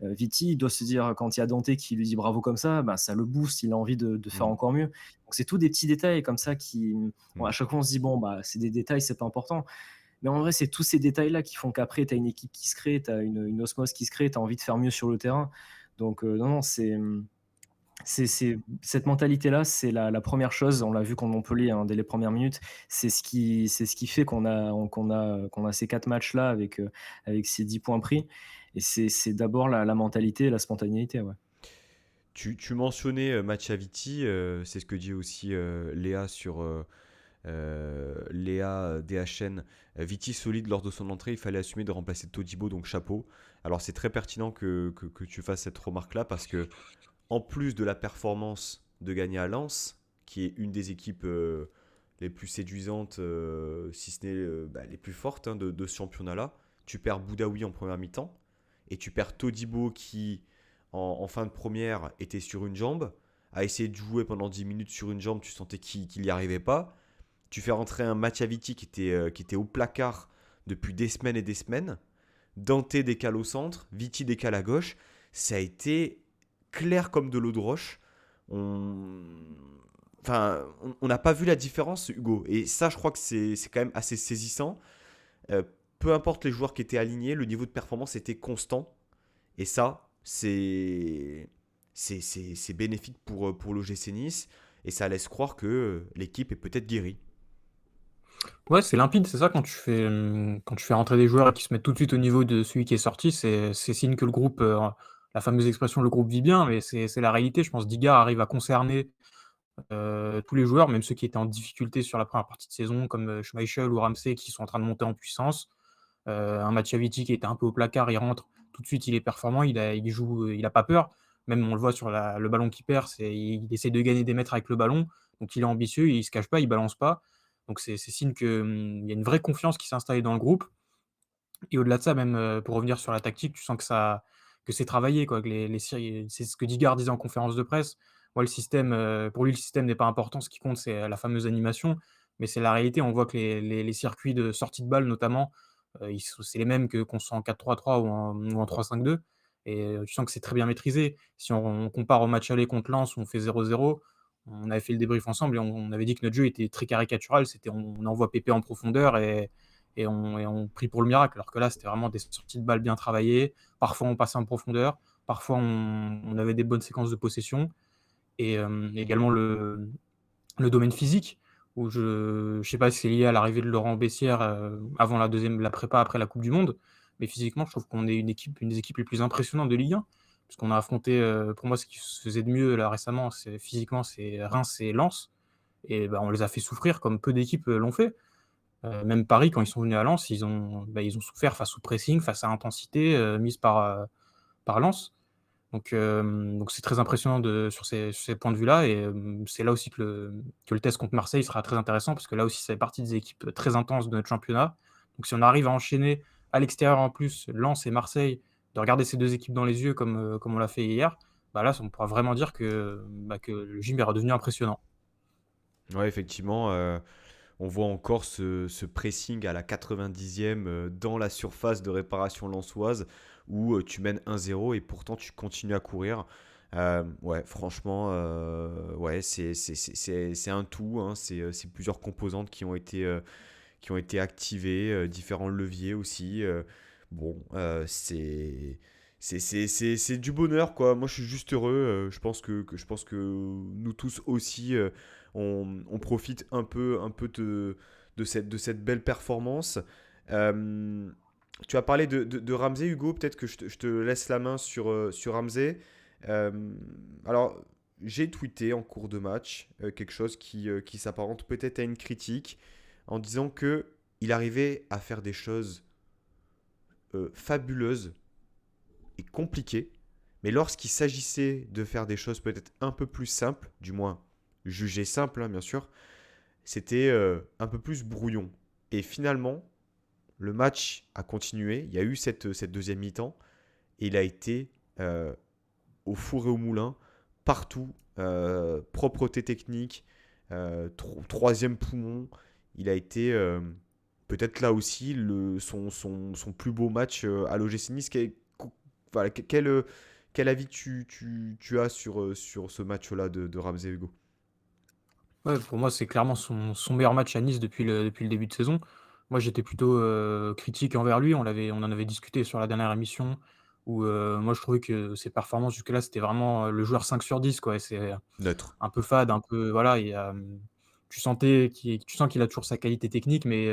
Viti, il doit se dire quand il y a Dante qui lui dit bravo comme ça, bah, ça le booste, il a envie de faire Mm. encore mieux. Donc c'est tous des petits détails comme ça qui, bon, Mm. à chaque fois, on se dit, bon, bah, c'est des détails, c'est pas important. Mais en vrai, c'est tous ces détails-là qui font qu'après, tu as une équipe qui se crée, tu as une osmose qui se crée, tu as envie de faire mieux sur le terrain. Donc, non, non, cette mentalité-là, c'est la première chose. On l'a vu contre Montpellier, hein, dès les premières minutes. C'est ce qui fait qu'on a ces 4 matchs-là avec ces 10 points pris. Et c'est d'abord la mentalité et la spontanéité, ouais. Tu mentionnais Machaviti, c'est ce que dit aussi Léa sur Léa DHN. Viti solide lors de son entrée, il fallait assumer de remplacer Todibo, donc chapeau. Alors c'est très pertinent que tu fasses cette remarque-là parce que en plus de la performance de gagner à Lens, qui est une des équipes les plus séduisantes, si ce n'est les plus fortes, hein, de ce championnat-là, tu perds Boudaoui en première mi-temps et tu perds Todibo qui, en fin de première, était sur une jambe, a essayé de jouer pendant 10 minutes sur une jambe, tu sentais qu'il n'y arrivait pas. Tu fais rentrer un Machaviti qui était au placard depuis des semaines et des semaines. Dante décale au centre, Viti décale à gauche. Ça a été clair comme de l'eau de roche. On Enfin, on n'a pas vu la différence, Hugo. Et ça, je crois que c'est quand même assez saisissant. Euh, Peu importe les joueurs qui étaient alignés, le niveau de performance était constant. Et ça, c'est bénéfique pour l'OGC Nice. Et ça laisse croire que l'équipe est peut-être guérie. Ouais, c'est limpide, c'est ça, quand tu fais rentrer des joueurs et qu'ils se mettent tout de suite au niveau de celui qui est sorti, c'est signe que le groupe, la fameuse expression «le groupe vit bien», mais c'est la réalité. Je pense Digard arrive à concerner, tous les joueurs, même ceux qui étaient en difficulté sur la première partie de saison comme, Schmeichel ou Ramsey qui sont en train de monter en puissance. Un Machiavetti qui était un peu au placard, il rentre, tout de suite il est performant, il joue, il a pas peur. Même on le voit sur le ballon qu'il perd, il essaie de gagner des mètres avec le ballon, donc il est ambitieux, il se cache pas, il balance pas. Donc c'est signe que, il y a une vraie confiance qui s'est installée dans le groupe et au-delà de ça même, pour revenir sur la tactique, tu sens que c'est travaillé quoi, que c'est ce que Digard disait en conférence de presse. Moi le système, pour lui le système n'est pas important, ce qui compte c'est, la fameuse animation. mais c'est la réalité. On voit que les circuits de sortie de balle notamment, c'est les mêmes qu'on soit en 4-3-3 ou en 3-5-2 et tu sens que c'est très bien maîtrisé. Si on compare au match aller contre Lens où on fait 0-0, on avait fait le débrief ensemble et on avait dit que notre jeu était très caricatural. C'était on envoie Pépé en profondeur et on prie pour le miracle. Alors que là, c'était vraiment des sorties de balles bien travaillées. Parfois, on passait en profondeur. Parfois, on avait des bonnes séquences de possession. Et également le domaine physique, où je sais pas si c'est lié à l'arrivée de Laurent Bessière avant la prépa après la Coupe du Monde, mais physiquement, je trouve qu'on est une des équipes les plus impressionnantes de Ligue 1, puisqu'on a affronté, pour moi, ce qui se faisait de mieux là récemment, c'est Reims et Lens, et bah, on les a fait souffrir comme peu d'équipes l'ont fait. Même Paris, quand ils sont venus à Lens, ils ont souffert face au pressing, face à l'intensité mise par Lens. Donc c'est très impressionnant sur ces points de vue-là et c'est là aussi que le test contre Marseille sera très intéressant parce que là aussi, ça fait partie des équipes très intenses de notre championnat. Donc si on arrive à enchaîner à l'extérieur en plus, Lens et Marseille, de regarder ces 2 équipes dans les yeux comme on l'a fait hier, bah là, on pourra vraiment dire que le gym est redevenu impressionnant. Ouais, effectivement, on voit encore ce pressing à la 90e dans la surface de réparation lensoise où tu mènes 1-0 et pourtant tu continues à courir. Ouais, franchement, ouais, c'est un tout, hein, c'est plusieurs composantes qui ont été activées, différents leviers aussi. Bon, c'est du bonheur, quoi. Moi, je suis juste heureux. Je pense que nous tous aussi, on profite un peu de cette belle performance. Euh, Tu as parlé de Ramsey, Hugo. Peut-être que je te laisse la main sur Ramsey. Euh, alors, j'ai tweeté en cours de match quelque chose qui s'apparente peut-être à une critique en disant que il arrivait à faire des choses fabuleuses et compliquées, mais lorsqu'il s'agissait de faire des choses peut-être un peu plus simples, du moins jugées simples, hein, bien sûr, c'était un peu plus brouillon. Et finalement, le match a continué. Il y a eu cette deuxième mi-temps et il a été euh, au four et au moulin, partout. Propreté technique, troisième poumon. Il a été peut-être là aussi son plus beau match à l'OGC Nice. Voilà, quel avis tu as sur ce match-là de Ramsey Hugo? Ouais, pour moi, c'est clairement son meilleur match à Nice depuis le début de saison. Moi, j'étais plutôt critique envers lui. On en avait discuté sur la dernière émission où moi, je trouvais que ses performances jusque-là, c'était vraiment le joueur 5 sur 10, quoi. Et c'est Neutre. un peu fade, un peu. Voilà, tu sens qu'il a toujours sa qualité technique, mais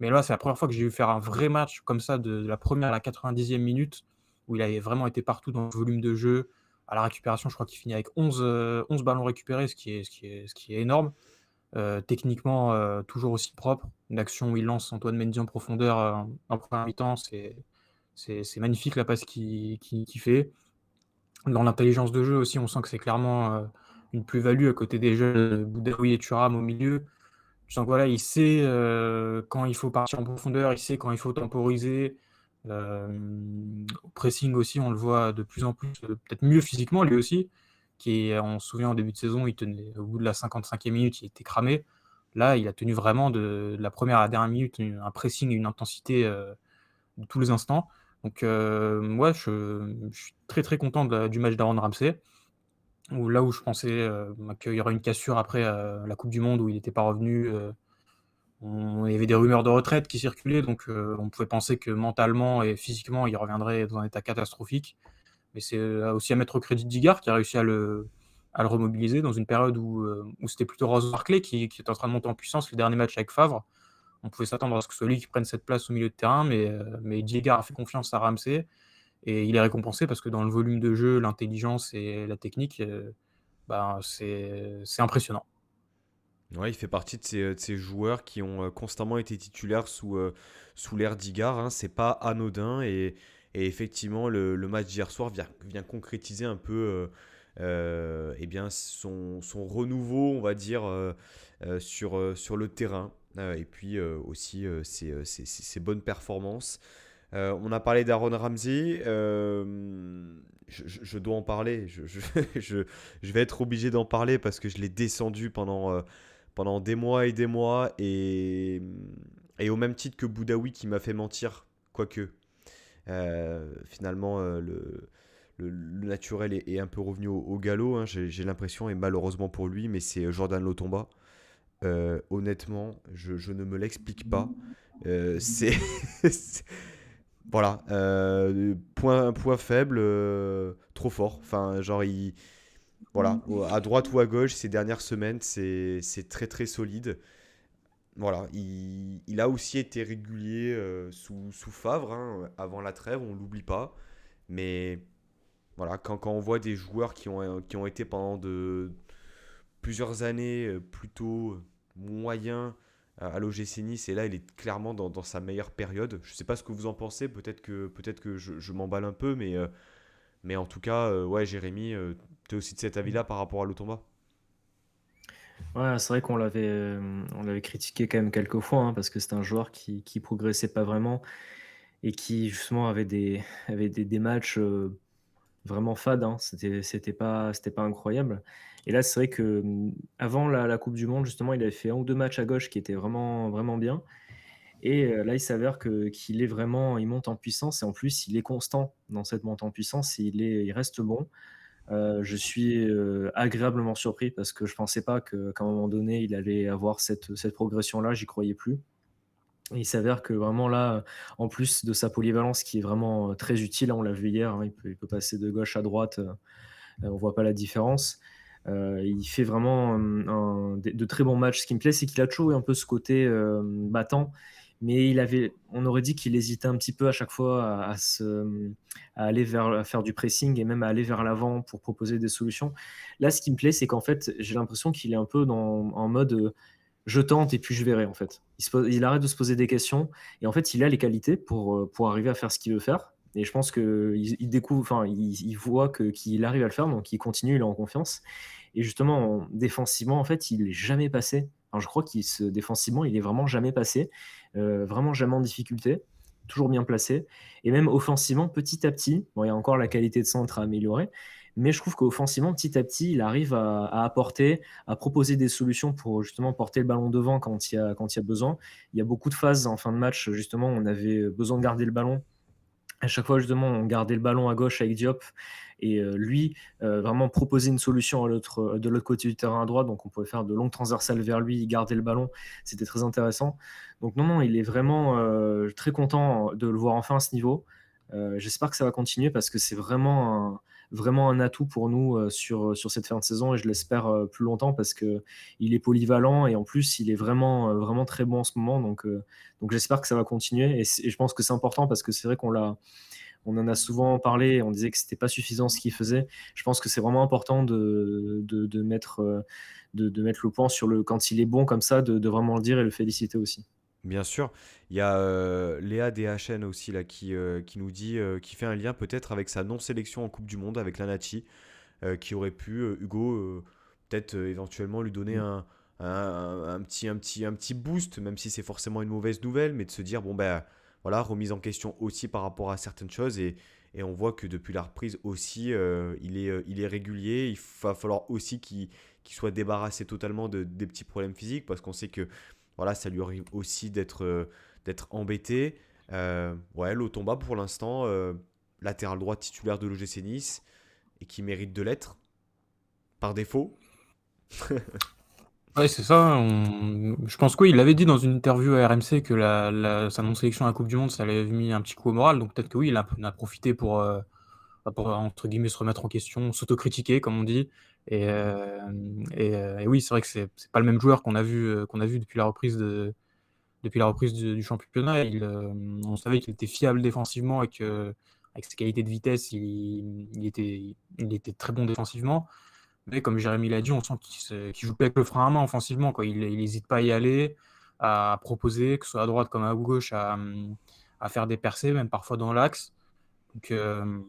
là, c'est la première fois que j'ai vu faire un vrai match comme ça, de la première à la 90e minute, où il avait vraiment été partout dans le volume de jeu. À la récupération, je crois qu'il finit avec 11 ballons récupérés, ce qui est énorme. Techniquement, toujours aussi propre. Une action où il lance Antoine Mendy en profondeur en première mi-temps, c'est magnifique la passe qu'il fait. Dans l'intelligence de jeu aussi, on sent que c'est clairement une plus-value à côté des jeunes Boudaoui et Thuram au milieu. Je sens que voilà, il sait quand il faut partir en profondeur, il sait quand il faut temporiser. Au pressing aussi, on le voit de plus en plus, peut-être mieux physiquement lui aussi. On se souvient en début de saison, il tenait au bout de la 55e minute, il était cramé. Là, il a tenu vraiment de la première à la dernière minute un pressing et une intensité de tous les instants. Donc, ouais, je suis très très content du match d'Aaron Ramsey. Là où je pensais qu'il y aurait une cassure après la Coupe du Monde où il n'était pas revenu. Il y avait des rumeurs de retraite qui circulaient, donc on pouvait penser que mentalement et physiquement, il reviendrait dans un état catastrophique. Mais c'est aussi à mettre au crédit d'Igor qui a réussi à le remobiliser dans une période où c'était plutôt Ross Barkley qui était en train de monter en puissance. Le dernier match avec Favre, on pouvait s'attendre à ce que ce soit lui qui prenne cette place au milieu de terrain, mais Diegard a fait confiance à Ramsey et il est récompensé parce que dans le volume de jeu, l'intelligence et la technique, ben, c'est impressionnant. Ouais, il fait partie de ces joueurs qui ont constamment été titulaires sous l'ère d'Igard, hein. C'est pas anodin et effectivement, le match d'hier soir vient concrétiser un peu eh bien, son renouveau, on va dire, sur le terrain. Et puis aussi ses bonnes performances. On a parlé d'Aaron Ramsey. Je dois en parler. Je vais être obligé d'en parler parce que je l'ai descendu pendant des mois et des mois. Et au même titre que Boudaoui qui m'a fait mentir, quoique finalement le naturel est un peu revenu au galop, hein, j'ai l'impression, et malheureusement pour lui, mais c'est Jordan Lotomba. Honnêtement, je ne me l'explique pas. C'est. Voilà. Point faible, trop fort. Enfin, genre, voilà, à droite ou à gauche, ces dernières semaines, c'est très très solide. Voilà, il a aussi été régulier sous Favre, hein, avant la trêve, on l'oublie pas. Mais voilà, quand on voit des joueurs qui ont été pendant plusieurs années plutôt moyens à l'OGC Nice, et là il est clairement dans sa meilleure période. Je sais pas ce que vous en pensez, peut-être que je m'emballe un peu, mais en tout cas, ouais, Jérémy, tu es aussi de cet avis-là par rapport à Lotomba? Ouais, c'est vrai qu'on l'avait critiqué quand même quelques fois, hein, parce que c'était un joueur qui progressait pas vraiment et qui justement avait des matchs, vraiment fade, hein. C'était pas incroyable et là, c'est vrai que, avant la coupe du monde, justement, il avait fait un ou 2 matchs à gauche qui étaient vraiment, vraiment bien et là, il s'avère qu'il monte en puissance et en plus, il est constant dans cette montée en puissance et il reste bon. Je suis, agréablement surpris parce que je pensais pas qu'à un moment donné, il allait avoir cette progression-là, j'y croyais plus et il s'avère que vraiment là, en plus de sa polyvalence qui est vraiment, très utile, hein, on l'a vu hier, hein, il peut passer de gauche à droite, on voit pas la différence. Il fait vraiment, de très bons matchs. Ce qui me plaît, c'est qu'il a toujours eu un peu ce côté, battant, mais on aurait dit qu'il hésitait un petit peu à chaque fois à aller à faire du pressing et même à aller vers l'avant pour proposer des solutions. Là, ce qui me plaît, c'est qu'en fait, j'ai l'impression qu'il est un peu en mode, je tente et puis je verrai en fait. Il arrête de se poser des questions et en fait, il a les qualités pour arriver à faire ce qu'il veut faire et je pense qu'il découvre, enfin, il voit qu'il arrive à le faire, donc il continue, il est en confiance et justement, défensivement, en fait, il est jamais passé. Alors, je crois défensivement, il est vraiment jamais passé, vraiment jamais en difficulté, toujours bien placé et même offensivement, petit à petit, bon, il y a encore la qualité de centre à améliorer, mais je trouve qu'offensivement, petit à petit, il arrive à apporter, à proposer des solutions pour justement porter le ballon devant quand il y a besoin. Il y a beaucoup de phases en fin de match, justement, où on avait besoin de garder le ballon. À chaque fois, justement, on gardait le ballon à gauche avec Diop et lui, vraiment proposer une solution de l'autre côté du terrain à droite. Donc, on pouvait faire de longues transversales vers lui, garder le ballon. C'était très intéressant. Donc, non, non, il est vraiment très content de le voir enfin à ce niveau. J'espère que ça va continuer parce que c'est vraiment un atout pour nous sur cette fin de saison et je l'espère plus longtemps parce qu'il est polyvalent et en plus, il est vraiment très bon en ce moment. Donc j'espère que ça va continuer et je pense que c'est important parce que c'est vrai on en a souvent parlé, on disait que c'était pas suffisant ce qu'il faisait. Je pense que c'est vraiment important de mettre le point sur quand il est bon comme ça, de vraiment le dire et le féliciter aussi. Bien sûr, il y a Léa DHN aussi là qui nous dit, qui fait un lien peut-être avec sa non-sélection en Coupe du Monde avec la Nachi, qui aurait pu, Hugo, peut-être éventuellement lui donner un petit boost, même si c'est forcément une mauvaise nouvelle, mais de se dire, bon ben voilà, remise en question aussi par rapport à certaines choses, et on voit que depuis la reprise aussi, il est régulier, il va falloir aussi qu'il soit débarrassé totalement des petits problèmes physiques, parce qu'on sait que voilà, ça lui arrive aussi d'être embêté. Ouais, Lotomba pour l'instant, latéral droit titulaire de l'OGC Nice, et qui mérite de l'être par défaut. Ouais, c'est ça. Je pense qu'il l'avait dit dans une interview à RMC que sa non-sélection à la Coupe du Monde, ça lui avait mis un petit coup au moral. Donc peut-être que oui, il en a profité pour entre guillemets se remettre en question, s'autocritiquer, comme on dit. Et oui, c'est vrai que c'est pas le même joueur qu'on a vu depuis la reprise du championnat. On savait qu'il était fiable défensivement et qu'avec ses qualités de vitesse, il était très bon défensivement. Mais comme Jérémy l'a dit, on sent qu'il joue plus avec le frein à main offensivement, quoi. Il n'hésite pas à y aller, à proposer, que ce soit à droite comme à gauche, à faire des percées, même parfois dans l'axe. Donc, euh,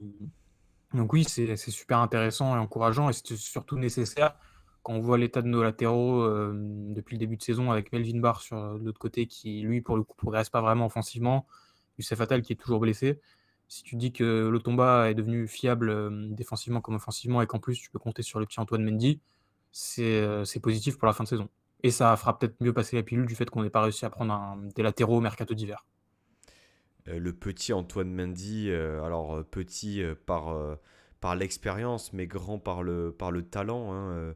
donc oui, c'est super intéressant et encourageant, et c'est surtout nécessaire quand on voit l'état de nos latéraux depuis le début de saison, avec Melvin Barr sur l'autre côté qui, lui, pour le coup, progresse pas vraiment offensivement. Youssef Attal qui est toujours blessé. Si tu dis que Lotomba est devenu fiable défensivement comme offensivement et qu'en plus tu peux compter sur le petit Antoine Mendy, c'est positif pour la fin de saison. Et ça fera peut-être mieux passer la pilule du fait qu'on n'ait pas réussi à prendre des latéraux au mercato d'hiver. Le petit Antoine Mendy, alors petit par l'expérience, mais grand par le talent, hein,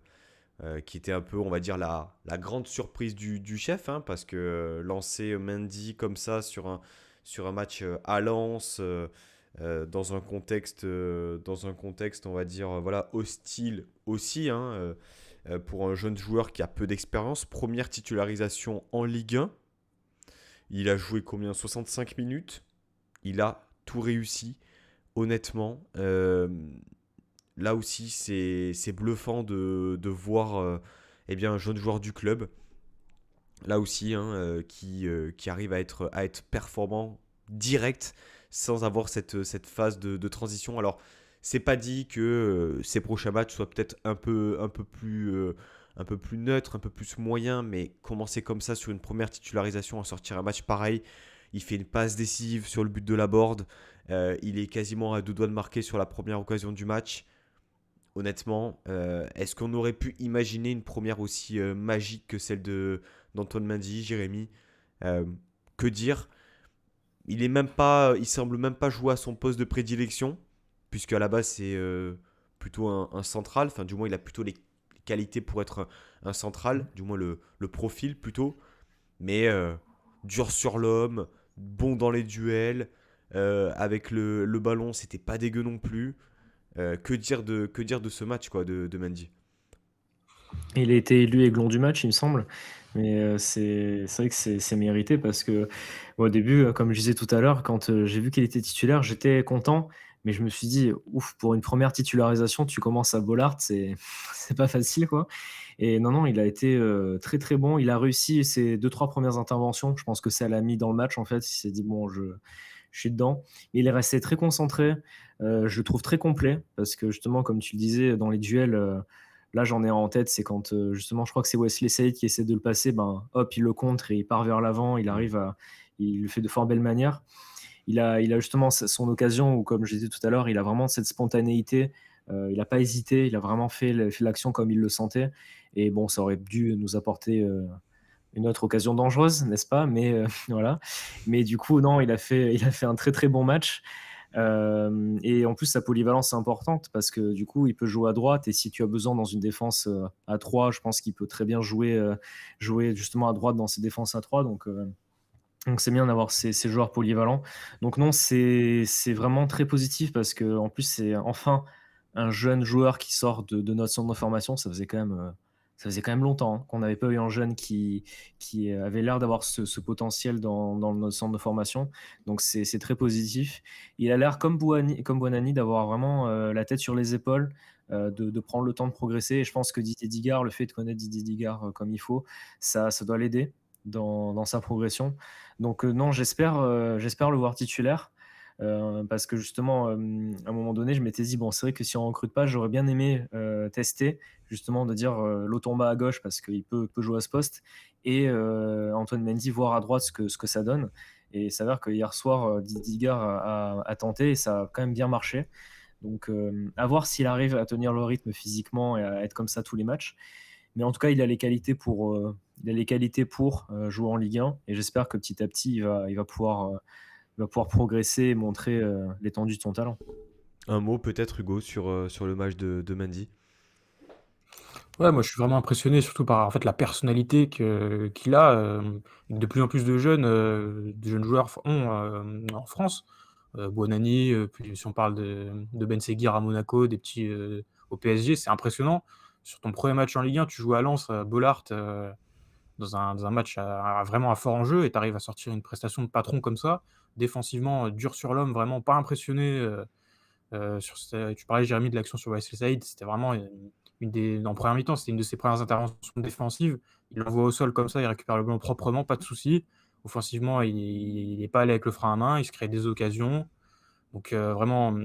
qui était un peu, on va dire, la grande surprise du chef, hein, parce que lancer Mendy comme ça sur un match à Lens, dans un contexte, on va dire, voilà, hostile aussi, hein, pour un jeune joueur qui a peu d'expérience, première titularisation en Ligue 1, il a joué combien? 65 minutes. Il a tout réussi, honnêtement. Là aussi, c'est bluffant de voir eh bien, un jeune joueur du club, là aussi, hein, qui arrive à être performant direct sans avoir cette phase de transition. Alors, c'est pas dit que ces prochains matchs soient peut-être un peu plus neutres, un peu plus moyens, mais commencer comme ça sur une première titularisation à sortir un match pareil, il fait une passe décisive sur le but de la board, il est quasiment à deux doigts de marquer sur la première occasion du match. Honnêtement, est-ce qu'on aurait pu imaginer une première aussi magique que celle d'Antoine Mendy, Jérémy? Euh, que dire? Il semble même pas jouer à son poste de prédilection, puisque à la base c'est plutôt un central. Enfin, du moins, il a plutôt les qualités pour être un central, du moins le profil plutôt. Mais dur sur l'homme, bon dans les duels, avec le ballon, c'était pas dégueu non plus. Que dire de ce match quoi, de Mendy? Il a été élu aiglon du match, il me semble, mais c'est vrai que c'est mérité parce que, au début, comme je disais tout à l'heure, quand, j'ai vu qu'il était titulaire, j'étais content, mais je me suis dit: «Ouf, pour une première titularisation, tu commences à Bollaert, c'est c'est pas facile, quoi». Et non, non, il a été, très, très bon. Il a réussi ses deux trois premières interventions. Je pense que ça l'a mis dans le match, en fait. Il s'est dit: «Bon, je suis dedans». Il est resté très concentré, je le trouve très complet parce que justement, comme tu le disais, dans les duels, là, j'en ai un en tête, c'est quand, justement, je crois que c'est Wesley Saïd qui essaie de le passer, ben, hop, il le contre et il part vers l'avant, il le fait de fort belle manière. Il a justement son occasion où, comme je disais tout à l'heure, il a vraiment cette spontanéité, il n'a pas hésité, il a vraiment fait l'action comme il le sentait. Et bon, ça aurait dû nous apporter une autre occasion dangereuse, n'est-ce pas? Mais voilà. Mais du coup, non, il a fait un très très bon match. Et en plus, sa polyvalence est importante parce que du coup, il peut jouer à droite. Et si tu as besoin dans une défense à 3, je pense qu'il peut très bien jouer justement à droite dans ses défenses à 3. Donc c'est bien d'avoir ces joueurs polyvalents. Donc non, c'est vraiment très positif parce que en plus, c'est enfin un jeune joueur qui sort de notre centre de formation. Ça faisait quand même longtemps, hein, qu'on n'avait pas eu un jeune qui avait l'air d'avoir ce potentiel dans notre centre de formation. Donc c'est très positif. Il a l'air comme Buonanni d'avoir vraiment, la tête sur les épaules, de prendre le temps de progresser. Et je pense que Didier Digard, le fait de connaître Didier Digard, comme il faut, ça doit l'aider dans sa progression. Donc non, j'espère le voir titulaire, parce que justement, à un moment donné, je m'étais dit: «Bon, c'est vrai que si on recrute pas, j'aurais bien aimé, tester», justement de dire, Lotomba à gauche parce qu'il peut jouer à ce poste et Antoine Mendy voir à droite ce que ça donne. Et il s'avère que hier soir, Didier Digard a tenté et ça a quand même bien marché. Donc à voir s'il arrive à tenir le rythme physiquement et à être comme ça tous les matchs. Mais en tout cas, il a les qualités pour jouer en Ligue 1 et j'espère que petit à petit, il va pouvoir progresser et montrer l'étendue de son talent. Un mot peut-être Hugo sur le match de Mendy. Ouais, moi je suis vraiment impressionné surtout par, en fait, la personnalité qu'il a, de plus en plus de jeunes joueurs en France. Buonanni, puis si on parle de Ben Seguir à Monaco, des petits, au PSG, c'est impressionnant. Sur ton premier match en Ligue 1, tu joues à Lens, Bollaert, dans un match vraiment à fort enjeu et tu arrives à sortir une prestation de patron comme ça. Défensivement, dur sur l'homme, vraiment pas impressionné, tu parlais, Jérémy, de l'action sur Wesley Saïd, c'était vraiment une des en première mi-temps, c'était une de ses premières interventions défensives. Il l'envoie au sol comme ça, il récupère le ballon proprement, pas de souci. Offensivement, il est pas allé avec le frein à main, il se crée des occasions. Donc vraiment,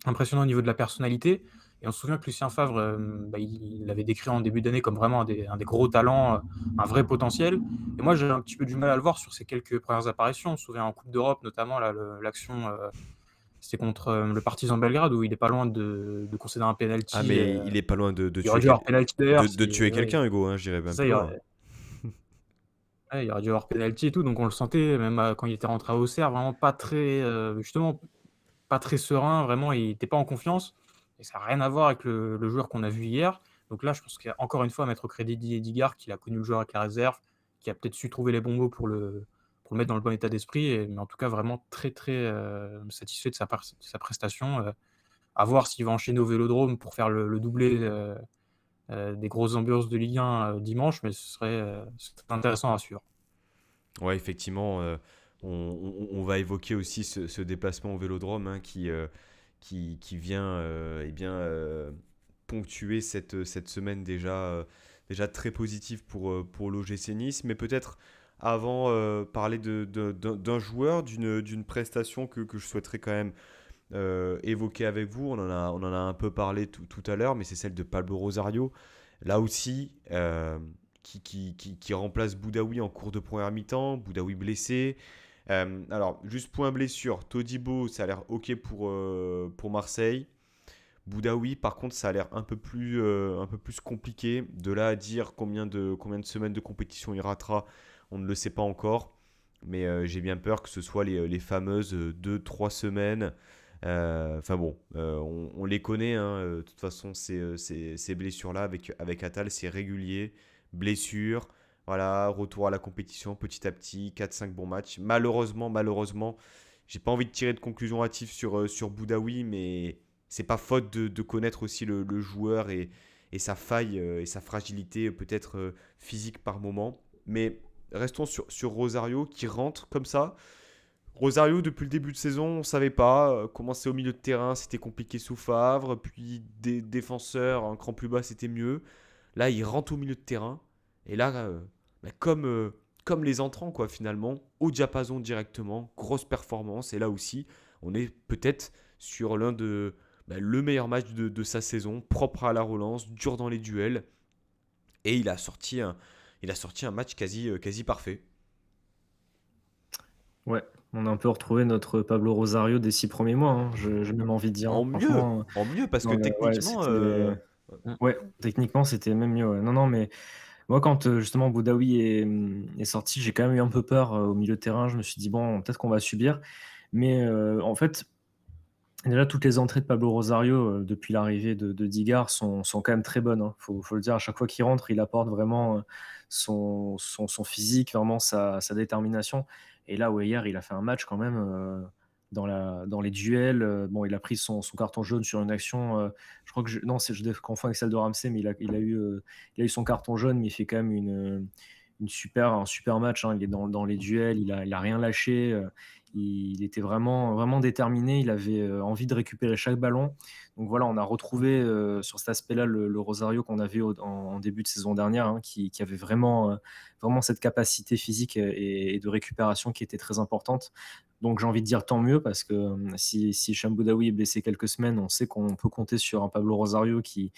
impressionnant au niveau de la personnalité. Et on se souvient que Lucien Favre, il l'avait décrit en début d'année comme vraiment un des gros talents, un vrai potentiel. Et moi, j'ai un petit peu du mal à le voir sur ses quelques premières apparitions. On se souvient en coupe d'Europe notamment là, l'action, c'était contre, le Partizan Belgrade où il est pas loin de concéder un Ah, penalty, mais il est pas loin il aurait dû avoir penalty d'ailleurs, de tuer ouais, quelqu'un, Hugo, hein, je dirais c'est même ça, plus loin. Ouais, il y aurait dû y avoir penalty et tout, donc on le sentait même, quand il était rentré à Auxerre, vraiment pas très, justement, pas très serein, vraiment il était pas en confiance et ça a rien à voir avec le joueur qu'on a vu hier. Donc là, je pense qu'il y a encore une fois à mettre au crédit Didier Digard qui a connu le joueur avec la réserve, qui a peut-être su trouver les bons mots pour le mettre dans le bon état d'esprit mais en tout cas vraiment très, très, satisfait de sa prestation, à voir s'il va enchaîner au Vélodrome pour faire le doublé, des grosses ambiances de Ligue 1, dimanche, mais ce serait intéressant à suivre. Ouais, effectivement, on va évoquer aussi ce déplacement au Vélodrome, hein, qui vient ponctuer cette semaine déjà très positive pour l'OGC Nice. Mais peut-être avant parler d'un joueur, d'une prestation que je souhaiterais quand même évoquer avec vous. On en a un peu parlé tout à l'heure, mais c'est celle de Pablo Rosario. Là aussi, qui remplace Boudaoui en cours de première mi-temps. Boudaoui blessé. Alors, juste point blessure. Todibo, ça a l'air OK pour Marseille. Boudaoui, par contre, ça a l'air un peu plus compliqué. De là à dire combien de semaines de compétition il ratera, on ne le sait pas encore. Mais j'ai bien peur que ce soit les fameuses 2-3 semaines. Enfin bon, on les connaît, hein, de toute façon, ces blessures-là avec Attal, c'est régulier. Blessure, voilà, retour à la compétition petit à petit, 4-5 bons matchs. Malheureusement, j'ai pas envie de tirer de conclusion hâtive sur Boudaoui, mais c'est pas faute de connaître aussi le joueur et sa faille et sa fragilité peut-être physique par moment. Mais restons sur Rosario qui rentre comme ça. Rosario, depuis le début de saison, on ne savait pas. Commencer au milieu de terrain, c'était compliqué sous Favre. Puis des défenseurs, un cran plus bas, c'était mieux. Là, il rentre au milieu de terrain. Et là, bah, comme les entrants, quoi, finalement, au diapason directement, grosse performance. Et là aussi, on est peut-être sur le meilleur match de sa saison, propre à la relance, dur dans les duels. Et il a sorti un match quasi parfait. Ouais, on a un peu retrouvé notre Pablo Rosario des 6 premiers mois, hein, j'ai même envie de dire, hein. Franchement, En mieux, parce que ouais, techniquement, c'était Mmh. ouais, techniquement, c'était même mieux, ouais. Non, non, mais moi, quand, justement Boudaoui est sorti, j'ai quand même eu un peu peur, au milieu de terrain. Je me suis dit: «Bon, peut-être qu'on va subir». Mais, en fait, déjà toutes les entrées de Pablo Rosario, depuis l'arrivée de Digard sont quand même très bonnes, hein. Faut le dire, à chaque fois qu'il rentre, il apporte vraiment, son physique, vraiment sa détermination. Et là où hier, il a fait un match quand même, dans les duels, bon, il a pris son carton jaune sur une action, je crois que non, je confonds avec celle de Ramsey, mais il a eu son carton jaune, mais il fait quand même un super match, hein. Il est dans les duels, il a rien lâché, il était vraiment, vraiment déterminé, il avait envie de récupérer chaque ballon. Donc voilà, on a retrouvé sur cet aspect-là le Rosario qu'on avait en début de saison dernière, hein, qui avait vraiment cette capacité physique et de récupération qui était très importante. Donc j'ai envie de dire tant mieux parce que si Chamboudaoui est blessé quelques semaines, on sait qu'on peut compter sur un Pablo Rosario qui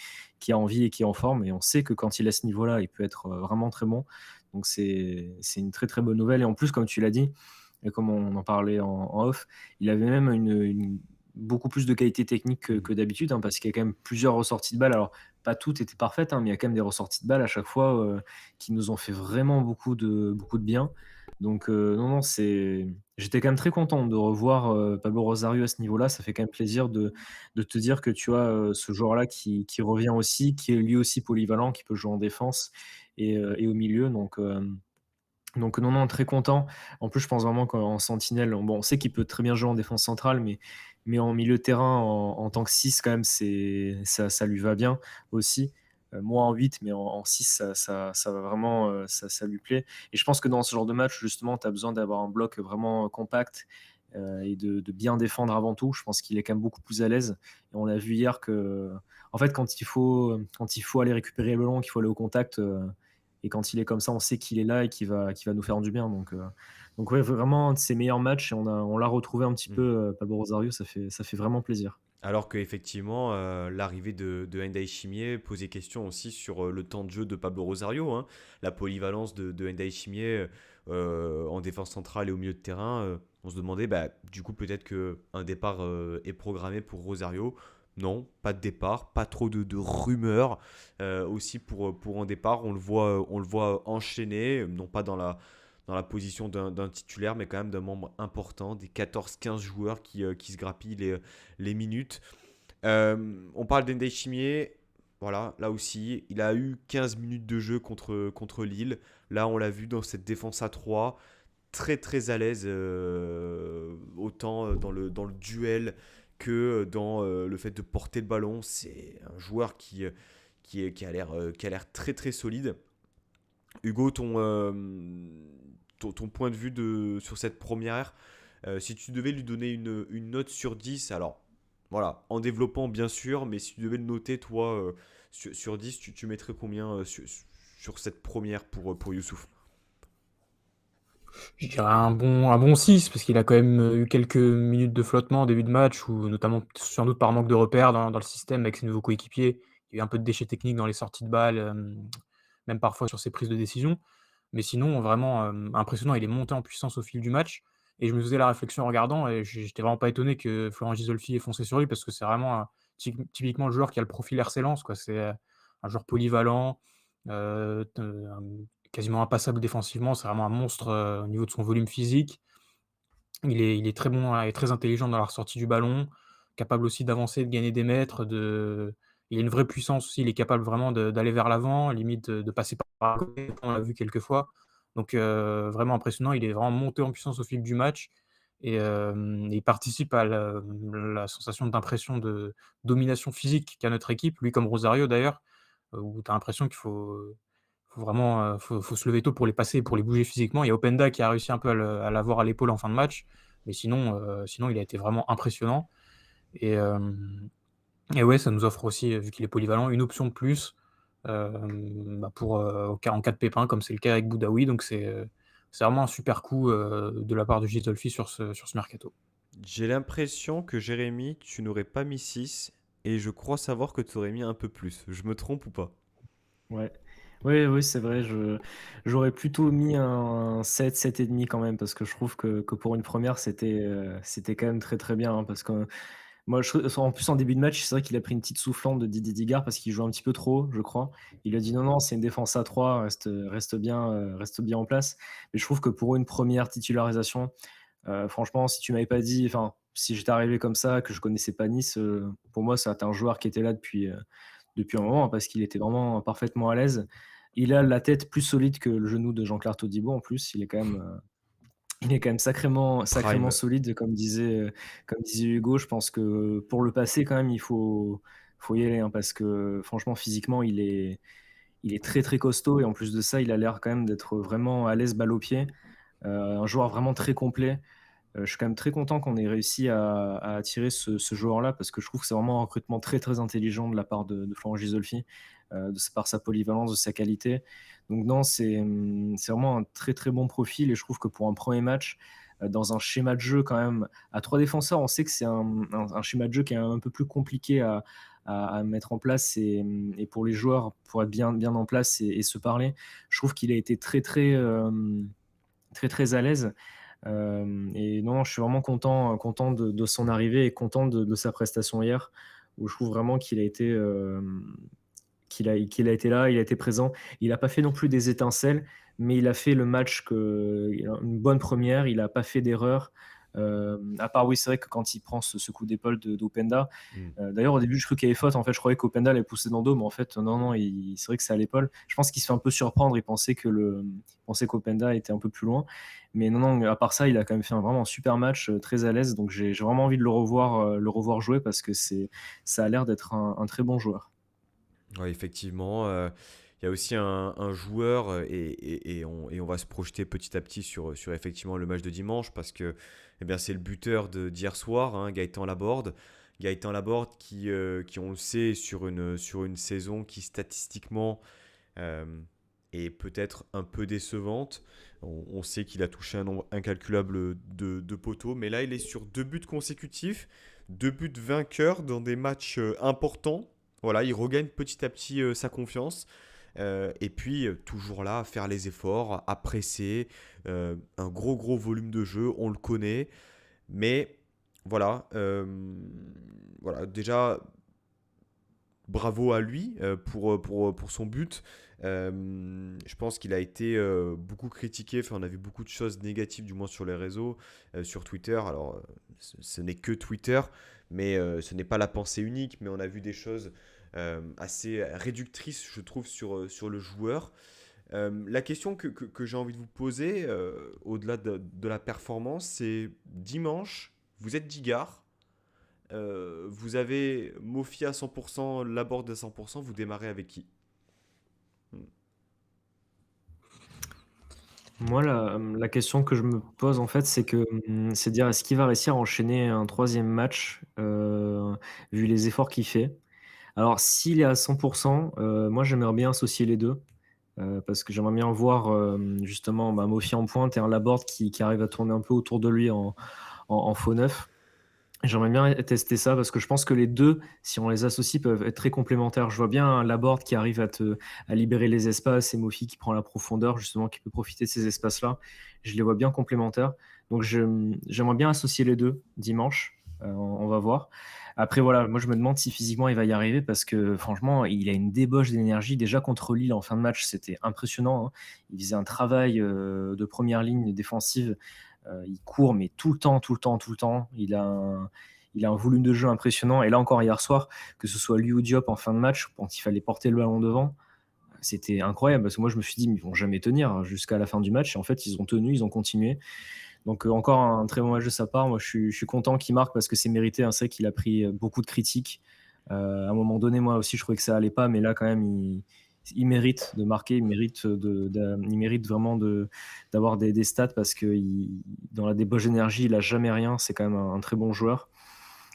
a envie et qui est en forme. Et on sait que quand il est à ce niveau-là, il peut être vraiment très bon. Donc c'est une très très bonne nouvelle. Et en plus, comme tu l'as dit, et comme on en parlait en off, il avait même beaucoup plus de qualité technique que d'habitude, hein, parce qu'il y a quand même plusieurs ressorties de balles. Alors, pas toutes étaient parfaites, hein, mais il y a quand même des ressorties de balles à chaque fois qui nous ont fait vraiment beaucoup de bien. Donc, non, non, j'étais quand même très content de revoir Pablo Rosario à ce niveau-là. Ça fait quand même plaisir de te dire que tu as ce joueur-là qui revient aussi, qui est lui aussi polyvalent, qui peut jouer en défense et au milieu. Donc non, non, très content. En plus, je pense vraiment qu'en sentinelle, bon, on sait qu'il peut très bien jouer en défense centrale, mais en milieu de terrain, en tant que 6 quand même, ça lui va bien aussi. Moi en 8, mais en 6, ça va vraiment, ça lui plaît. Et je pense que dans ce genre de match, justement, tu as besoin d'avoir un bloc vraiment compact et de bien défendre avant tout. Je pense qu'il est quand même beaucoup plus à l'aise. Et on a vu hier que, en fait, quand il faut aller récupérer le ballon, qu'il faut aller au contact, et quand il est comme ça, on sait qu'il est là et qu'il va nous faire du bien. Donc ouais, vraiment un de ses meilleurs matchs et on l'a retrouvé un petit peu, Mm. Pablo Rosario, ça fait vraiment plaisir. Alors qu'effectivement, l'arrivée de Hendai Chimier posait question aussi sur le temps de jeu de Pablo Rosario, hein. La polyvalence de Hendai Chimier en défense centrale et au milieu de terrain. On se demandait, bah, du coup, peut-être qu'un départ est programmé pour Rosario. Non, pas de départ, pas trop de rumeurs aussi pour un départ. On le voit enchaîner, non pas dans la position d'un titulaire, mais quand même d'un membre important, des 14-15 joueurs qui se grappillent les minutes. On parle d'Endey Chimier. Voilà, là aussi, il a eu 15 minutes de jeu contre Lille. Là, on l'a vu dans cette défense à 3, très très à l'aise, autant dans le duel que dans le fait de porter le ballon. C'est un joueur qui a l'air très très solide. Hugo, ton point de vue sur cette première, si tu devais lui donner une note sur 10, alors voilà, en développant bien sûr, mais si tu devais le noter, toi, sur 10, tu mettrais combien sur cette première pour Youssouf? Je dirais un bon 6 parce qu'il a quand même eu quelques minutes de flottement en début de match ou notamment sans doute par manque de repères dans le système avec ses nouveaux coéquipiers. Il y a eu un peu de déchets techniques dans les sorties de balles, même parfois sur ses prises de décision. Mais sinon, vraiment, impressionnant. Il est monté en puissance au fil du match et je me faisais la réflexion en regardant et j'étais vraiment pas étonné que Florent Gisolfi ait foncé sur lui parce que c'est vraiment typiquement le joueur qui a le profil RC Lens, quoi. C'est, un joueur polyvalent, t quasiment impassable défensivement. C'est vraiment un monstre, au niveau de son volume physique. Il est très bon et très intelligent dans la ressortie du ballon, capable aussi d'avancer, de gagner des mètres, il a une vraie puissance aussi, il est capable vraiment d'aller vers l'avant, limite, de passer par côté, on l'a vu quelques fois. Donc vraiment impressionnant, il est vraiment monté en puissance au fil du match et il participe à la sensation d'impression de domination physique qu'a notre équipe, lui comme Rosario d'ailleurs, où tu as l'impression qu'il faut vraiment, faut se lever tôt pour les passer et pour les bouger physiquement. Il y a Openda qui a réussi un peu à l'avoir à l'épaule en fin de match, mais sinon il a été vraiment impressionnant et et ouais, ça nous offre aussi, vu qu'il est polyvalent, une option de plus, en cas de pépin comme c'est le cas avec Boudaoui donc c'est vraiment un super coup, de la part de Gistolfi sur ce mercato. J'ai l'impression que Jérémy, tu n'aurais pas mis 6 et je crois savoir que tu aurais mis un peu plus. Je me trompe ou pas? Ouais. Oui, oui, c'est vrai, j'aurais plutôt mis un 7, 7,5 quand même, parce que je trouve que pour une première, c'était quand même très très bien, hein, parce que moi, en plus, en début de match, c'est vrai qu'il a pris une petite soufflante de Didier Digard parce qu'il joue un petit peu trop, je crois. Il a dit non, non, c'est une défense à 3, reste bien en place. Mais je trouve que pour une première titularisation, franchement, si tu m'avais pas dit, enfin, si j'étais arrivé comme ça, que je connaissais pas Nice, pour moi, c'est un joueur qui était là depuis un moment, hein, parce qu'il était vraiment parfaitement à l'aise. Il a la tête plus solide que le genou de Jean-Claire Todibo en plus. Il est quand même sacrément Prime. solide comme disait Hugo. Je pense que pour le passer quand même, il faut y aller, hein, parce que franchement physiquement, il est très, très costaud et en plus de ça, il a l'air quand même d'être vraiment à l'aise balle au pied. Un joueur vraiment très complet. Je suis quand même très content qu'on ait réussi à attirer ce joueur-là parce que je trouve que c'est vraiment un recrutement très, très intelligent de la part de Florent Gisolfi, par sa polyvalence, de sa qualité. Donc non, c'est vraiment un très, très bon profil et je trouve que pour un premier match, dans un schéma de jeu quand même à 3 défenseurs, on sait que c'est un schéma de jeu qui est un peu plus compliqué à mettre en place et pour les joueurs, pour être bien bien en place et se parler. Je trouve qu'il a été très, très, très, très à l'aise. Et non, je suis vraiment content de son arrivée et content de sa prestation hier, où je trouve vraiment qu'il a été là, il a été présent. Il n'a pas fait non plus des étincelles, mais il a fait le match il a une bonne première, il n'a pas fait d'erreur. À part, oui, c'est vrai que quand il prend ce coup d'épaule d'Openda, Hmm. d'ailleurs, au début, je croyais qu'il y avait faute. En fait, je croyais qu'Openda l'avait poussé dans le dos, mais en fait, non, non, c'est vrai que c'est à l'épaule. Je pense qu'il se fait un peu surprendre. Il pensait qu'Openda était un peu plus loin. Mais non, non, à part ça, il a quand même fait vraiment un super match, très à l'aise. Donc, j'ai vraiment envie de le revoir jouer parce que ça a l'air d'être un très bon joueur. Ouais, effectivement, il y a aussi un joueur et on va se projeter petit à petit sur effectivement le match de dimanche parce que eh bien, c'est le buteur d'hier soir, hein, Gaëtan Laborde. Gaëtan Laborde qui, on le sait, sur une saison qui statistiquement euh, est peut-être un peu décevante. On sait qu'il a touché un nombre incalculable de poteaux, mais là il est sur 2 buts consécutifs, 2 buts vainqueurs dans des matchs importants. Voilà, il regagne petit à petit sa confiance. Et puis, toujours là, à faire les efforts, à presser. Un gros, gros volume de jeu, on le connaît. Mais voilà, voilà déjà, bravo à lui pour son but. Je pense qu'il a été beaucoup critiqué. Enfin, on a vu beaucoup de choses négatives, du moins sur les réseaux, sur Twitter. Alors, ce n'est que Twitter, mais ce n'est pas la pensée unique. Mais on a vu des choses assez réductrices, je trouve, sur le joueur. La question que j'ai envie de vous poser, au-delà de la performance, c'est dimanche, vous êtes Digard, vous avez Mofi à 100%, Laborde à 100%, vous démarrez avec qui? Moi, la question que je me pose, en fait, c'est de dire: «Est-ce qu'il va réussir à enchaîner un troisième match, vu les efforts qu'il fait?» Alors s'il est à 100%, moi, j'aimerais bien associer les 2, parce que j'aimerais bien voir, justement, bah, Mofi en pointe et un Laborde qui arrive à tourner un peu autour de lui en faux neuf. J'aimerais bien tester ça parce que je pense que les 2, si on les associe, peuvent être très complémentaires. Je vois bien un Laborde qui arrive à libérer les espaces et Mofi qui prend la profondeur, justement, qui peut profiter de ces espaces-là. Je les vois bien complémentaires. Donc j'aimerais bien associer les 2 dimanche, on va voir. Après voilà, moi je me demande si physiquement il va y arriver parce que franchement, il a une débauche d'énergie. Déjà contre Lille en fin de match, c'était impressionnant, hein. Il faisait un travail, de première ligne défensive. Il court, mais tout le temps, tout le temps, tout le temps. Il a un volume de jeu impressionnant. Et là encore, hier soir, que ce soit lui ou Diop en fin de match, quand il fallait porter le ballon devant, c'était incroyable. Parce que moi, je me suis dit, mais ils vont jamais tenir jusqu'à la fin du match. Et en fait, ils ont tenu, ils ont continué. Donc, encore un très bon match de sa part. Moi, je suis content qu'il marque parce que c'est mérité, hein. C'est vrai qu'il a pris beaucoup de critiques. À un moment donné, moi aussi, je trouvais que ça allait pas. Mais là, quand même, il mérite de marquer. Il mérite vraiment d'avoir des stats parce que dans la débauche d'énergie, il a jamais rien. C'est quand même un très bon joueur.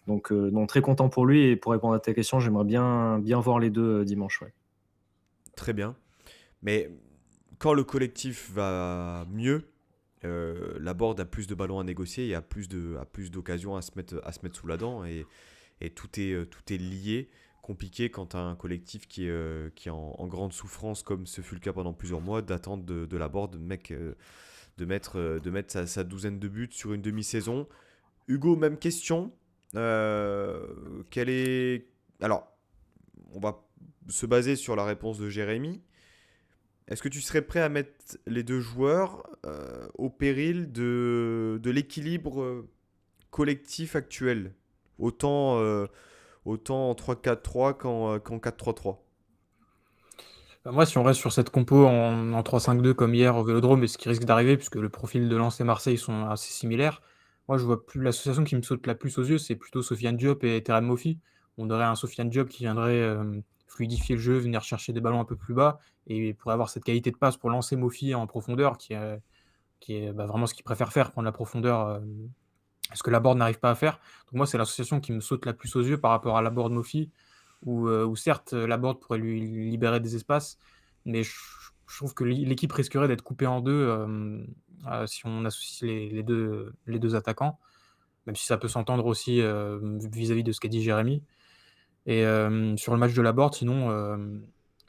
Donc très content pour lui. Et pour répondre à ta question, j'aimerais bien voir les deux dimanche. Ouais. Très bien. Mais quand le collectif va mieux, Laborde a plus de ballons à négocier, et a plus d'occasions à se mettre sous la dent, et tout est lié. Compliqué quand tu as un collectif qui est en grande souffrance, comme ce fut le cas pendant plusieurs mois, d'attendre de Laborde, mec, de mettre sa douzaine de buts sur une demi-saison. Hugo, même question. Quel est... Alors, on va se baser sur la réponse de Jérémy. Est-ce que tu serais prêt à mettre les deux joueurs au péril de l'équilibre collectif actuel, autant, autant en 3-4-3 qu'en 4-3-3? Bah, moi, si on reste sur cette compo en 3-5-2 comme hier au Vélodrome, et ce qui risque d'arriver puisque le profil de Lens et Marseille sont assez similaires, moi je vois plus l'association qui me saute la plus aux yeux, c'est plutôt Sofiane Diop et Terem Moffi. On aurait un Sofiane Diop qui viendrait, fluidifier le jeu, venir chercher des ballons un peu plus bas et pourrait avoir cette qualité de passe pour lancer Moffi en profondeur qui est, bah, vraiment ce qu'il préfère faire, prendre la profondeur, ce que Laborde n'arrive pas à faire. Donc moi, c'est l'association qui me saute la plus aux yeux par rapport à Laborde Mofi, où certes, Laborde pourrait lui libérer des espaces, mais je trouve que l'équipe risquerait d'être coupée en deux si on associe les deux attaquants, même si ça peut s'entendre aussi vis-à-vis de ce qu'a dit Jérémy. Et sur le match de Laborde, sinon,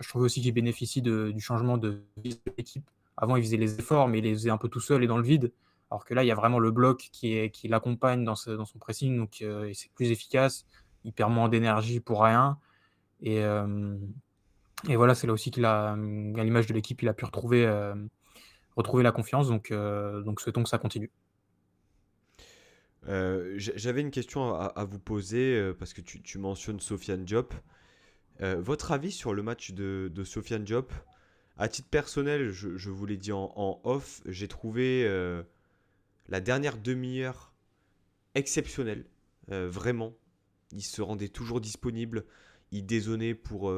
je trouve aussi qu'il bénéficie du changement de vie de l'équipe. Avant, il faisait les efforts, mais il les faisait un peu tout seul et dans le vide. Alors que là, il y a vraiment le bloc qui l'accompagne dans son pressing, donc et c'est plus efficace. Il perd moins d'énergie pour rien. Et, et voilà, c'est là aussi à l'image de l'équipe, il a pu retrouver la confiance. Donc souhaitons que ça continue. J'avais une question à vous poser, parce que tu mentionnes Sofiane Diop. Votre avis sur le match de Sofiane Diop? À titre personnel, je vous l'ai dit en off, j'ai trouvé la dernière demi-heure exceptionnelle. Vraiment. Il se rendait toujours disponible. Il dézonnait pour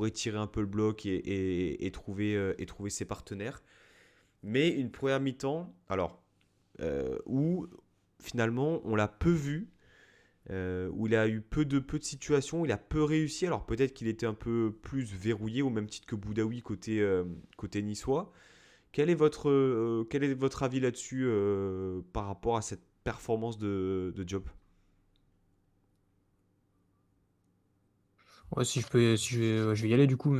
étirer un peu le bloc et trouver ses partenaires. Mais une première mi-temps, alors, où finalement on l'a peu vu, où il a eu peu de situations, il a peu réussi. Alors peut-être qu'il était un peu plus verrouillé, au même titre que Boudaoui côté niçois. Quel est votre avis là-dessus, par rapport à cette performance de Diop? Ouais, si je vais y aller du coup.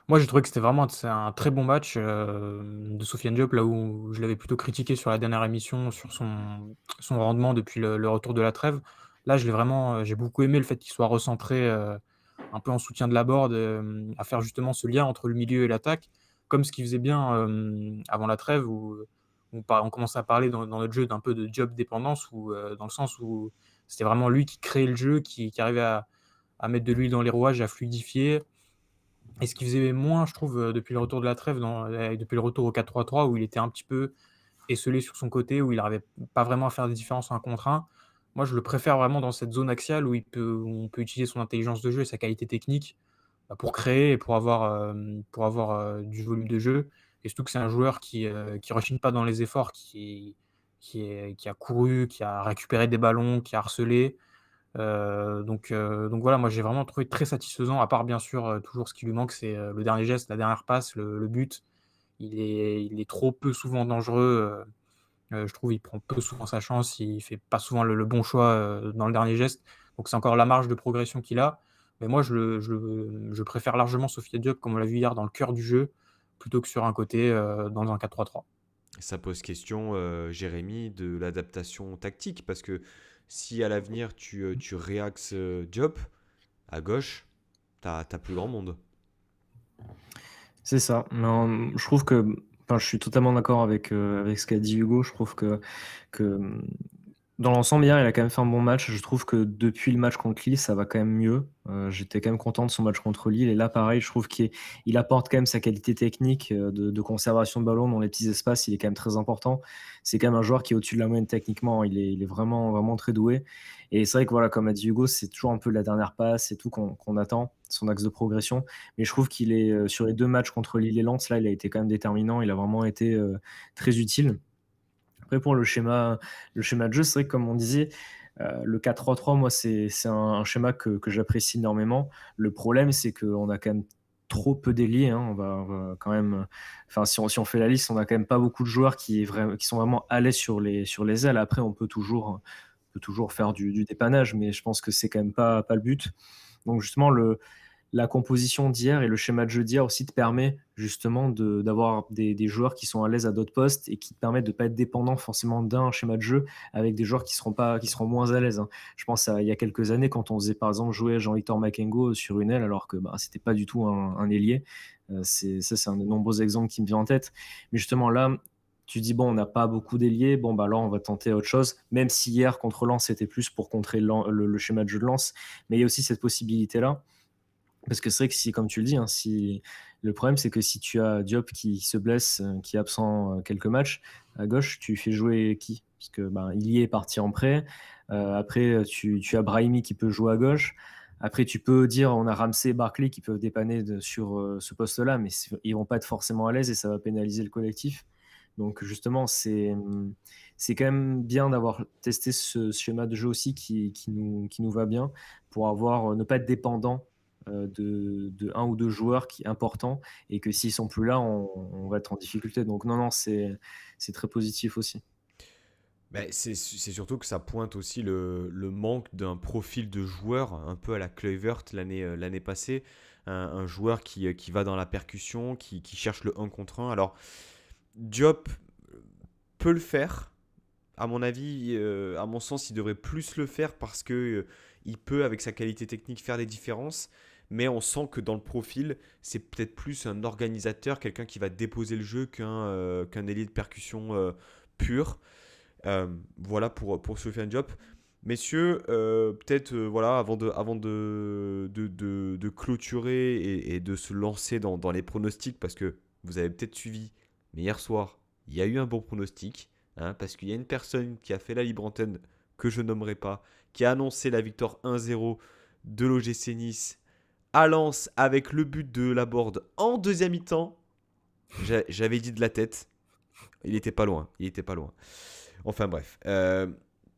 Moi, j'ai trouvé que c'est un très bon match de Sofiane Diop, là où je l'avais plutôt critiqué sur la dernière émission, sur son rendement depuis le retour de la trêve. Là, j'ai beaucoup aimé le fait qu'il soit recentré un peu en soutien de la board, à faire justement ce lien entre le milieu et l'attaque, comme ce qu'il faisait bien avant la trêve où on commençait à parler dans notre jeu d'un peu de job dépendance, dans le sens où c'était vraiment lui qui créait le jeu, qui arrivait à mettre de l'huile dans les rouages, à fluidifier. Et ce qu'il faisait moins, je trouve, depuis le retour de la trêve, depuis le retour au 4-3-3, où il était un petit peu esseulé sur son côté, où il n'arrivait pas vraiment à faire des différences en 1 contre 1. Moi, je le préfère vraiment dans cette zone axiale où on peut utiliser son intelligence de jeu et sa qualité technique, pour créer et pour avoir, du volume de jeu. Et surtout que c'est un joueur qui rechigne pas dans les efforts, qui a couru, qui a récupéré des ballons, qui a harcelé. Donc voilà, moi j'ai vraiment trouvé très satisfaisant, à part bien sûr, toujours ce qui lui manque, c'est, le dernier geste, la dernière passe, le but. Il est trop peu souvent dangereux, je trouve il prend peu souvent sa chance, il fait pas souvent le bon choix, dans le dernier geste. Donc c'est encore la marge de progression qu'il a. Mais moi je préfère largement Sofiane Diop, comme on l'a vu hier, dans le cœur du jeu, plutôt que sur un côté, dans un 4-3-3. Ça pose question, Jérémy, de l'adaptation tactique, parce que si à l'avenir tu réaxes Diop à gauche, t'as plus grand monde. C'est ça. Non, je trouve que, enfin, je suis totalement d'accord avec ce qu'a dit Hugo. Je trouve que dans l'ensemble, hier, il a quand même fait un bon match. Je trouve que depuis le match contre Lille, ça va quand même mieux. J'étais quand même content de son match contre Lille. Et là, pareil, je trouve qu'il apporte quand même sa qualité technique de conservation de ballon dans les petits espaces. Il est quand même très important. C'est quand même un joueur qui est au-dessus de la moyenne techniquement. Il est vraiment, vraiment très doué. Et c'est vrai que voilà, comme a dit Hugo, c'est toujours un peu la dernière passe et tout qu'on attend, son axe de progression. Mais je trouve qu'il est sur les 2 matchs contre Lille et Lens, là, il a été quand même déterminant. Il a vraiment été très utile. Après, pour le schéma de jeu, c'est vrai que comme on disait, le 4-3-3, moi, c'est un schéma que j'apprécie énormément. Le problème, c'est qu'on a quand même trop peu d'ailiers, hein. On va quand même, enfin, si on fait la liste, on a quand même pas beaucoup de joueurs qui sont vraiment à l'aise sur les ailes. Après, on peut toujours faire du dépannage, mais je pense que c'est quand même pas le but. Donc justement, la composition d'hier et le schéma de jeu d'hier aussi te permet justement d'avoir des joueurs qui sont à l'aise à d'autres postes et qui te permettent de ne pas être dépendant forcément d'un schéma de jeu avec des joueurs qui seront moins à l'aise, hein. Je pense à il y a quelques années quand on faisait par exemple jouer Jean-Victor Makengo sur une aile alors que c'était pas du tout un ailier. C'est un des nombreux exemples qui me vient en tête. Mais justement là, tu dis bon, on n'a pas beaucoup d'ailiers, bon bah là on va tenter autre chose, même si hier contre Lens c'était plus pour contrer le schéma de jeu de Lens, mais il y a aussi cette possibilité là. Parce que c'est vrai que si, comme tu le dis, hein, le problème, c'est que si tu as Diop qui se blesse, qui est absent quelques matchs, à gauche, tu fais jouer qui? Parce que Ilié est parti en prêt. Après, tu as Brahimi qui peut jouer à gauche. Après, tu peux dire on a Ramsey et Barkley qui peuvent dépanner sur ce poste-là, mais ils vont pas être forcément à l'aise et ça va pénaliser le collectif. Donc justement, c'est quand même bien d'avoir testé ce schéma de jeu aussi qui nous va bien pour ne pas être dépendant de un ou deux joueurs importants et que s'ils sont plus là, on va être en difficulté. Donc non, non, c'est très positif aussi. C'est surtout que ça pointe aussi le manque d'un profil de joueur un peu à la Kluivert l'année passée. Un joueur qui va dans la percussion, qui cherche le un contre un. Alors, Diop peut le faire. À mon avis, à mon sens, il devrait plus le faire parce que il peut, avec sa qualité technique, faire des différences. Mais on sent que dans le profil, c'est peut-être plus un organisateur, quelqu'un qui va déposer le jeu qu'un ailier de percussion pur. Voilà pour Sofiane Diop. Messieurs, peut-être voilà, avant de clôturer et de se lancer dans les pronostics, parce que vous avez peut-être suivi, mais hier soir, il y a eu un bon pronostic, hein, parce qu'il y a une personne qui a fait la libre antenne, que je nommerai pas, qui a annoncé la victoire 1-0 de l'OGC Nice à Lens avec le but de Laborde en deuxième mi-temps. J'avais dit de la tête. Il était pas loin. Il était pas loin. Enfin bref.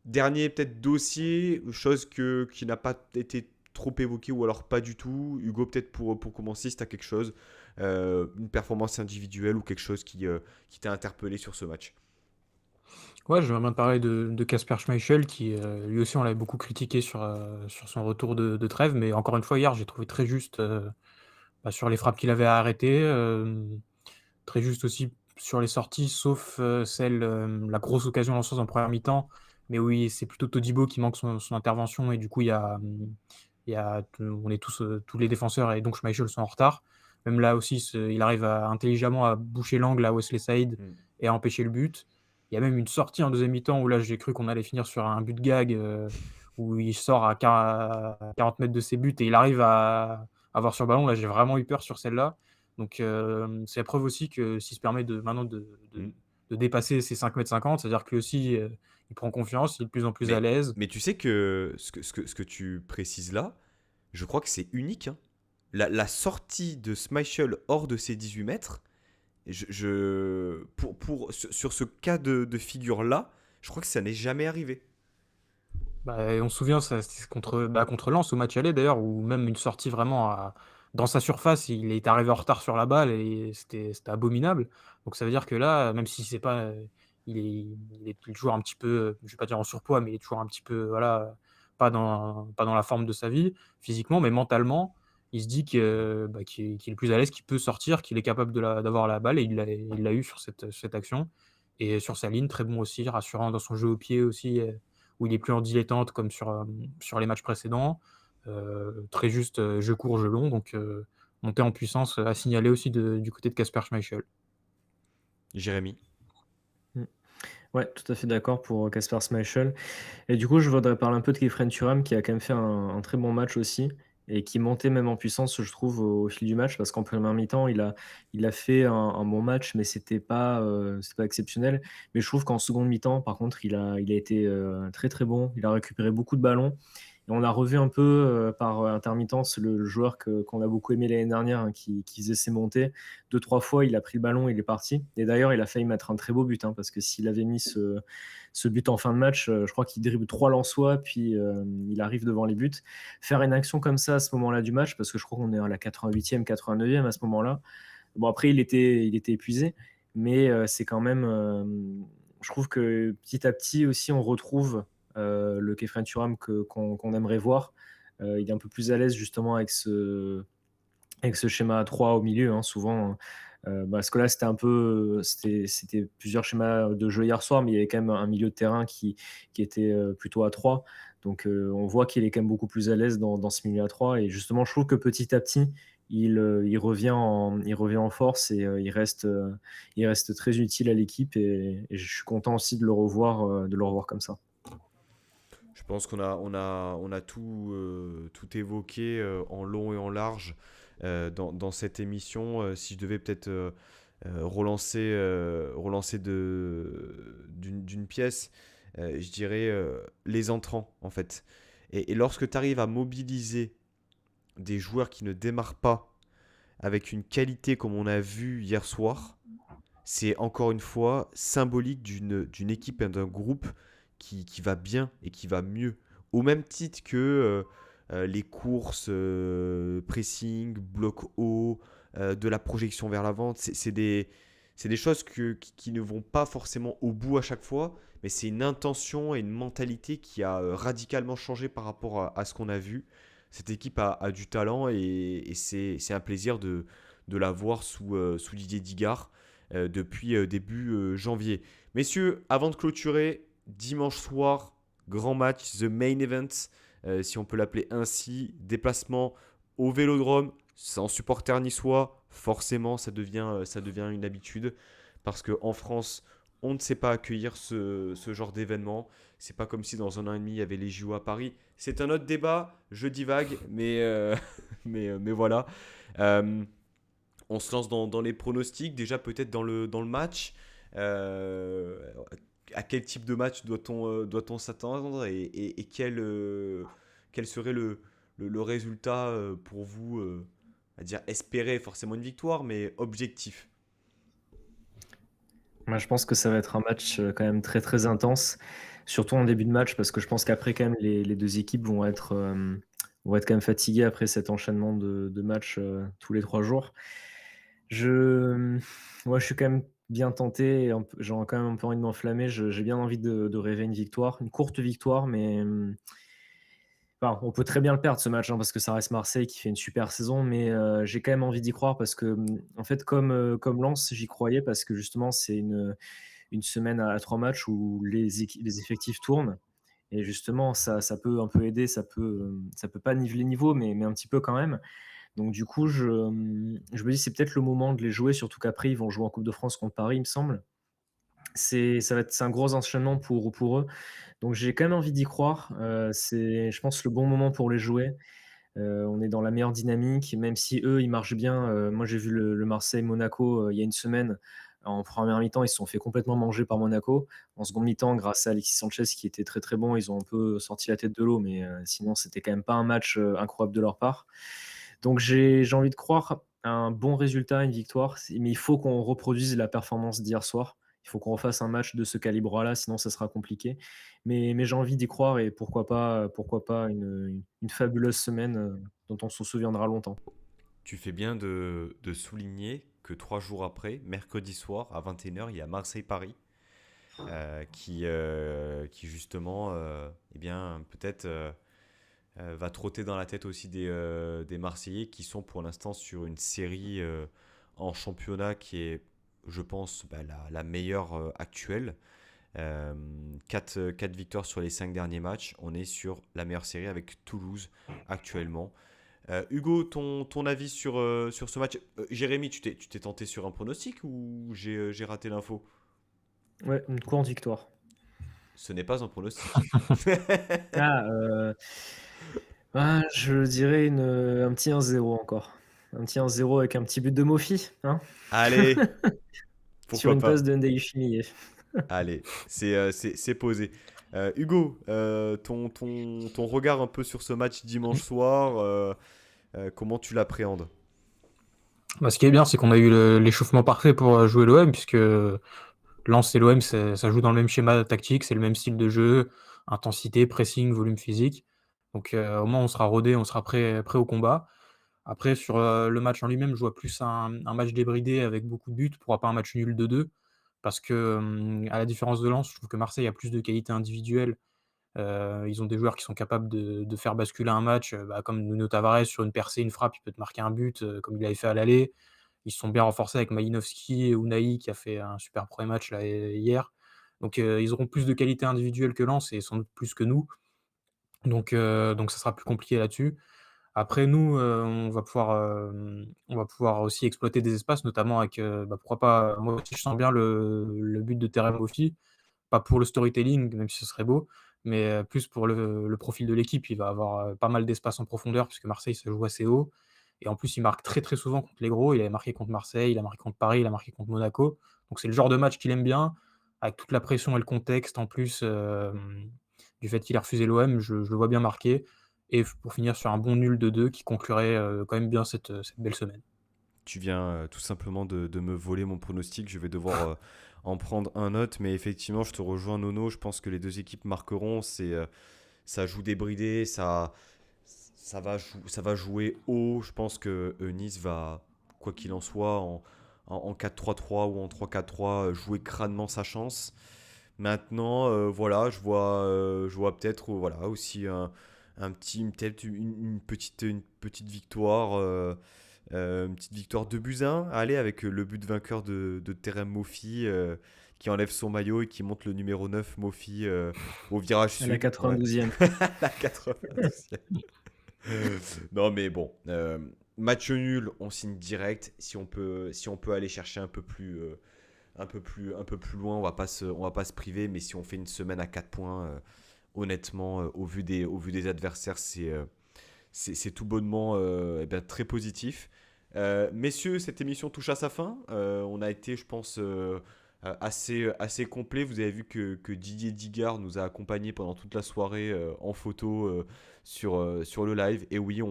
Dernier peut-être dossier, chose qui n'a pas été trop évoquée ou alors pas du tout. Hugo, peut-être pour commencer, si tu as quelque chose, une performance individuelle ou quelque chose qui t'a interpellé sur ce match. Ouais, je vais vraiment te parler de Kasper Schmeichel qui, lui aussi, on l'avait beaucoup critiqué sur son retour de trêve, mais encore une fois, hier, j'ai trouvé très juste, sur les frappes qu'il avait à arrêter, très juste aussi sur les sorties, sauf la grosse occasion lanceuse en première mi-temps, mais oui, c'est plutôt Todibo qui manque son intervention et du coup, il y a On est tous les défenseurs et donc Schmeichel sont en retard. Même là aussi, il arrive intelligemment à boucher l'angle à Wesley Saïd Mm. et à empêcher le but. Il y a même une sortie en deuxième mi-temps où là, j'ai cru qu'on allait finir sur un but gag où il sort à 40 mètres de ses buts et il arrive à avoir sur le ballon. Là, j'ai vraiment eu peur sur celle-là. Donc, c'est la preuve aussi que s'il se permet maintenant Mm. de dépasser ses 5,50 m, c'est-à-dire que lui aussi, il prend confiance, il est de plus en plus à Mais, l'aise. mais tu sais que ce que tu précises là, je crois que c'est unique, hein. La sortie de Schmeichel hors de ses 18 mètres, sur ce cas de figure-là, je crois que ça n'est jamais arrivé. Bah, et on se souvient, ça, c'était contre Lens au match aller d'ailleurs, où même une sortie vraiment dans sa surface, il est arrivé en retard sur la balle et c'était abominable. Donc ça veut dire que là, même si c'est pas, il est toujours un petit peu, je vais pas dire en surpoids, mais il est toujours un petit peu, voilà, pas dans la forme de sa vie physiquement, mais mentalement, il se dit qu'il est plus à l'aise, qu'il peut sortir, qu'il est capable d'avoir la balle et il l'a eu sur cette action. Et sur sa ligne, très bon aussi, rassurant dans son jeu au pied aussi, où il est plus en dilettante comme sur les matchs précédents. Très juste, jeu court, jeu long, donc montée en puissance à signaler aussi du côté de Kasper Schmeichel. Jérémy. Mmh. Ouais, tout à fait d'accord pour Kasper Schmeichel. Et du coup, je voudrais parler un peu de Kefren Turam qui a quand même fait un très bon match aussi et qui montait même en puissance, je trouve, au fil du match parce qu'en première mi-temps, il a fait un bon match, mais c'était pas exceptionnel. Mais je trouve qu'en seconde mi-temps, par contre, il a été très très bon. Il a récupéré beaucoup de ballons. Et on a revu un peu par intermittence le joueur qu'on a beaucoup aimé l'année dernière, hein, qui faisait ses montées. Deux, trois fois, il a pris le ballon, il est parti. Et d'ailleurs, il a failli mettre un très beau but, hein, parce que s'il avait mis ce but en fin de match, je crois qu'il dribble trois Lensois, puis il arrive devant les buts. Faire une action comme ça à ce moment-là du match, parce que je crois qu'on est à la 88e, 89e à ce moment-là. Bon, après, il était épuisé, mais c'est quand même. Je trouve que petit à petit aussi, on retrouve le Kefren Turam qu'on aimerait voir. Il est un peu plus à l'aise justement avec ce schéma à 3 au milieu, hein, souvent. Parce que là, c'était plusieurs schémas de jeu hier soir, mais il y avait quand même un milieu de terrain qui était plutôt à 3. Donc, on voit qu'il est quand même beaucoup plus à l'aise dans ce milieu à 3. Et justement, je trouve que petit à petit, il revient en force et il reste très utile à l'équipe. Et je suis content aussi de le revoir comme ça. Je pense qu'on a tout évoqué en long et en large dans cette émission. Si je devais peut-être relancer d'une pièce, je dirais les entrants en fait. Et lorsque tu arrives à mobiliser des joueurs qui ne démarrent pas avec une qualité comme on a vu hier soir, c'est encore une fois symbolique d'une équipe et d'un groupe qui va bien et qui va mieux. Au même titre que les courses, pressing, bloc haut, de la projection vers l'avant, c'est des choses qui ne vont pas forcément au bout à chaque fois, mais c'est une intention et une mentalité qui a radicalement changé par rapport à ce qu'on a vu. Cette équipe a du talent et c'est un plaisir de la voir sous Didier Digard depuis début janvier. Messieurs, avant de clôturer, dimanche soir, grand match, the main event, si on peut l'appeler ainsi, déplacement au Vélodrome, sans supporter niçois, forcément ça devient une habitude, parce qu'en France, on ne sait pas accueillir ce genre d'événement. C'est pas comme si dans un an et demi, il y avait les JO à Paris. C'est un autre débat, je divague, mais voilà. Euh, on se lance dans les pronostics, déjà peut-être dans le match. Euh, à quel type de match doit-on s'attendre et quel serait le résultat pour vous, à dire espérer forcément une victoire, mais objectif. Moi, je pense que ça va être un match quand même très très intense, surtout en début de match, parce que je pense qu'après, quand même, les deux équipes vont être quand même fatiguées après cet enchaînement de matchs tous les 3 jours. Moi, je suis quand même bien tenté, et j'ai quand même un peu envie de m'enflammer. J'ai bien envie de rêver une victoire, une courte victoire, mais enfin, on peut très bien le perdre ce match, hein, parce que ça reste Marseille qui fait une super saison, mais j'ai quand même envie d'y croire parce que, en fait, comme Lens, j'y croyais parce que justement, c'est une semaine à 3 matchs où les effectifs tournent et justement ça peut un peu aider, ça peut pas niveler le niveau, mais un petit peu quand même. Donc du coup, je me dis: «C'est peut-être le moment de les jouer», surtout qu'après ils vont jouer en Coupe de France contre Paris, il me semble. C'est un gros enchaînement pour eux, donc j'ai quand même envie d'y croire. C'est, je pense, le bon moment pour les jouer. On est dans la meilleure dynamique, même si eux, ils marchent bien. Moi, j'ai vu le Marseille-Monaco, il y a une semaine. En première mi-temps, ils se sont fait complètement manger par Monaco. En seconde mi-temps, grâce à Alexis Sanchez qui était très, très bon, ils ont un peu sorti la tête de l'eau, mais sinon, c'était quand même pas un match, incroyable de leur part. Donc j'ai envie de croire à un bon résultat, une victoire, mais il faut qu'on reproduise la performance d'hier soir. Il faut qu'on refasse un match de ce calibre-là, sinon ça sera compliqué. Mais j'ai envie d'y croire, et pourquoi pas une fabuleuse semaine, dont on se souviendra longtemps. Tu fais bien de souligner que 3 jours après, mercredi soir à 21h, il y a Marseille-Paris qui justement, eh bien, peut-être va trotter dans la tête aussi des Marseillais qui sont pour l'instant sur une série en championnat qui est, je pense, la meilleure actuelle. 4 victoires sur les 5 derniers matchs. On est sur la meilleure série avec Toulouse actuellement. Hugo, ton avis sur ce match. Jérémy, tu t'es tenté sur un pronostic ou j'ai raté l'info? Ouais, une courte victoire. Ce n'est pas un pronostic. Ah, je dirais un petit 1-0 encore. Un petit 1-0 avec un petit but de Mofi, hein? Allez, Sur pourquoi une passe pas. de Ndai Shimiye. Allez, c'est posé. Hugo, ton regard un peu sur ce match dimanche soir, comment tu l'appréhendes? Bah, ce qui est bien, c'est qu'on a eu l'échauffement parfait pour jouer l'OM, puisque Lens et l'OM, ça joue dans le même schéma tactique, c'est le même style de jeu, intensité, pressing, volume physique. Donc au moins, on sera rodé, on sera prêt au combat. Après, sur le match en lui-même, je vois plus un match débridé avec beaucoup de buts, pourquoi pas un match nul de 2, parce que, à la différence de Lens, je trouve que Marseille a plus de qualité individuelle. Ils ont des joueurs qui sont capables de faire basculer un match, comme Nuno Tavares sur une percée, une frappe, il peut te marquer un but, comme il avait fait à l'aller. Ils se sont bien renforcés avec Malinowski et Unai qui a fait un super premier match là, hier. Donc ils auront plus de qualité individuelle que Lens et sans doute plus que nous. Donc ça sera plus compliqué là-dessus. Après nous, on va pouvoir aussi exploiter des espaces, notamment avec, pourquoi pas, moi aussi je sens bien le but de Terem Moffi, pas pour le storytelling, même si ce serait beau, mais plus pour le profil de l'équipe. Il va avoir, pas mal d'espace en profondeur puisque Marseille se joue assez haut, et en plus il marque très, très souvent contre les gros. Il avait marqué contre Marseille, il a marqué contre Paris, il a marqué contre Monaco. Donc c'est le genre de match qu'il aime bien, avec toute la pression et le contexte en plus, du fait qu'il a refusé l'OM, je le vois bien marquer, et pour finir sur un bon nul de 2 qui conclurait, quand même bien cette belle semaine. Tu viens tout simplement de me voler mon pronostic. Je vais devoir en prendre un autre. Mais effectivement, je te rejoins, Nono. Je pense que les deux équipes marqueront. Ça joue débridé. Ça va jouer haut. Je pense que Nice va, quoi qu'il en soit, en 4-3-3 ou en 3-4-3, jouer crânement sa chance. Maintenant, voilà, je vois peut-être voilà, aussi peut-être une petite victoire. Une petite victoire de buts à 1, allez, avec le but vainqueur de Terem Moffi qui enlève son maillot et qui monte le numéro 9 Moffi au virage À la sud. Ouais. 92e. La 92e. Non, mais bon, match nul, on signe direct. Si on peut aller chercher un peu plus loin, on va pas se priver. Mais si on fait une semaine à 4 points, honnêtement, au vu des adversaires, c'est tout bonnement eh bien, très positif. Messieurs, cette émission touche à sa fin. On a été, je pense, assez complet. Vous avez vu que Didier Digard nous a accompagnés pendant toute la soirée en photo sur le live. Et oui,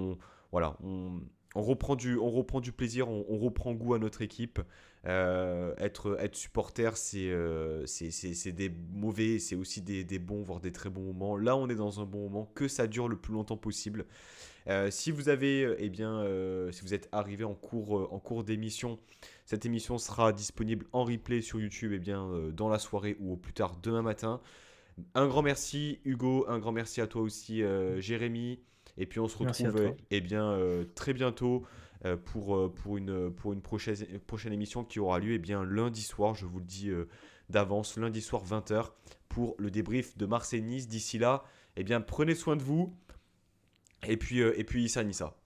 voilà, on reprend du plaisir, on reprend goût à notre équipe. Être supporter, c'est des mauvais, c'est aussi des bons, voire des très bons moments. Là, on est dans un bon moment, que ça dure le plus longtemps possible. Si vous avez, si vous êtes arrivé en cours d'émission, cette émission sera disponible en replay sur YouTube dans la soirée ou au plus tard demain matin. Un grand merci Hugo, un grand merci à toi aussi Jérémy. Et puis on se Merci à retrouve toi. très bientôt pour une prochaine émission qui aura lieu lundi soir, je vous le dis d'avance, lundi soir 20h, pour le débrief de Marseille-Nice. D'ici là, eh bien, prenez soin de vous. Et puis Issa Nissa.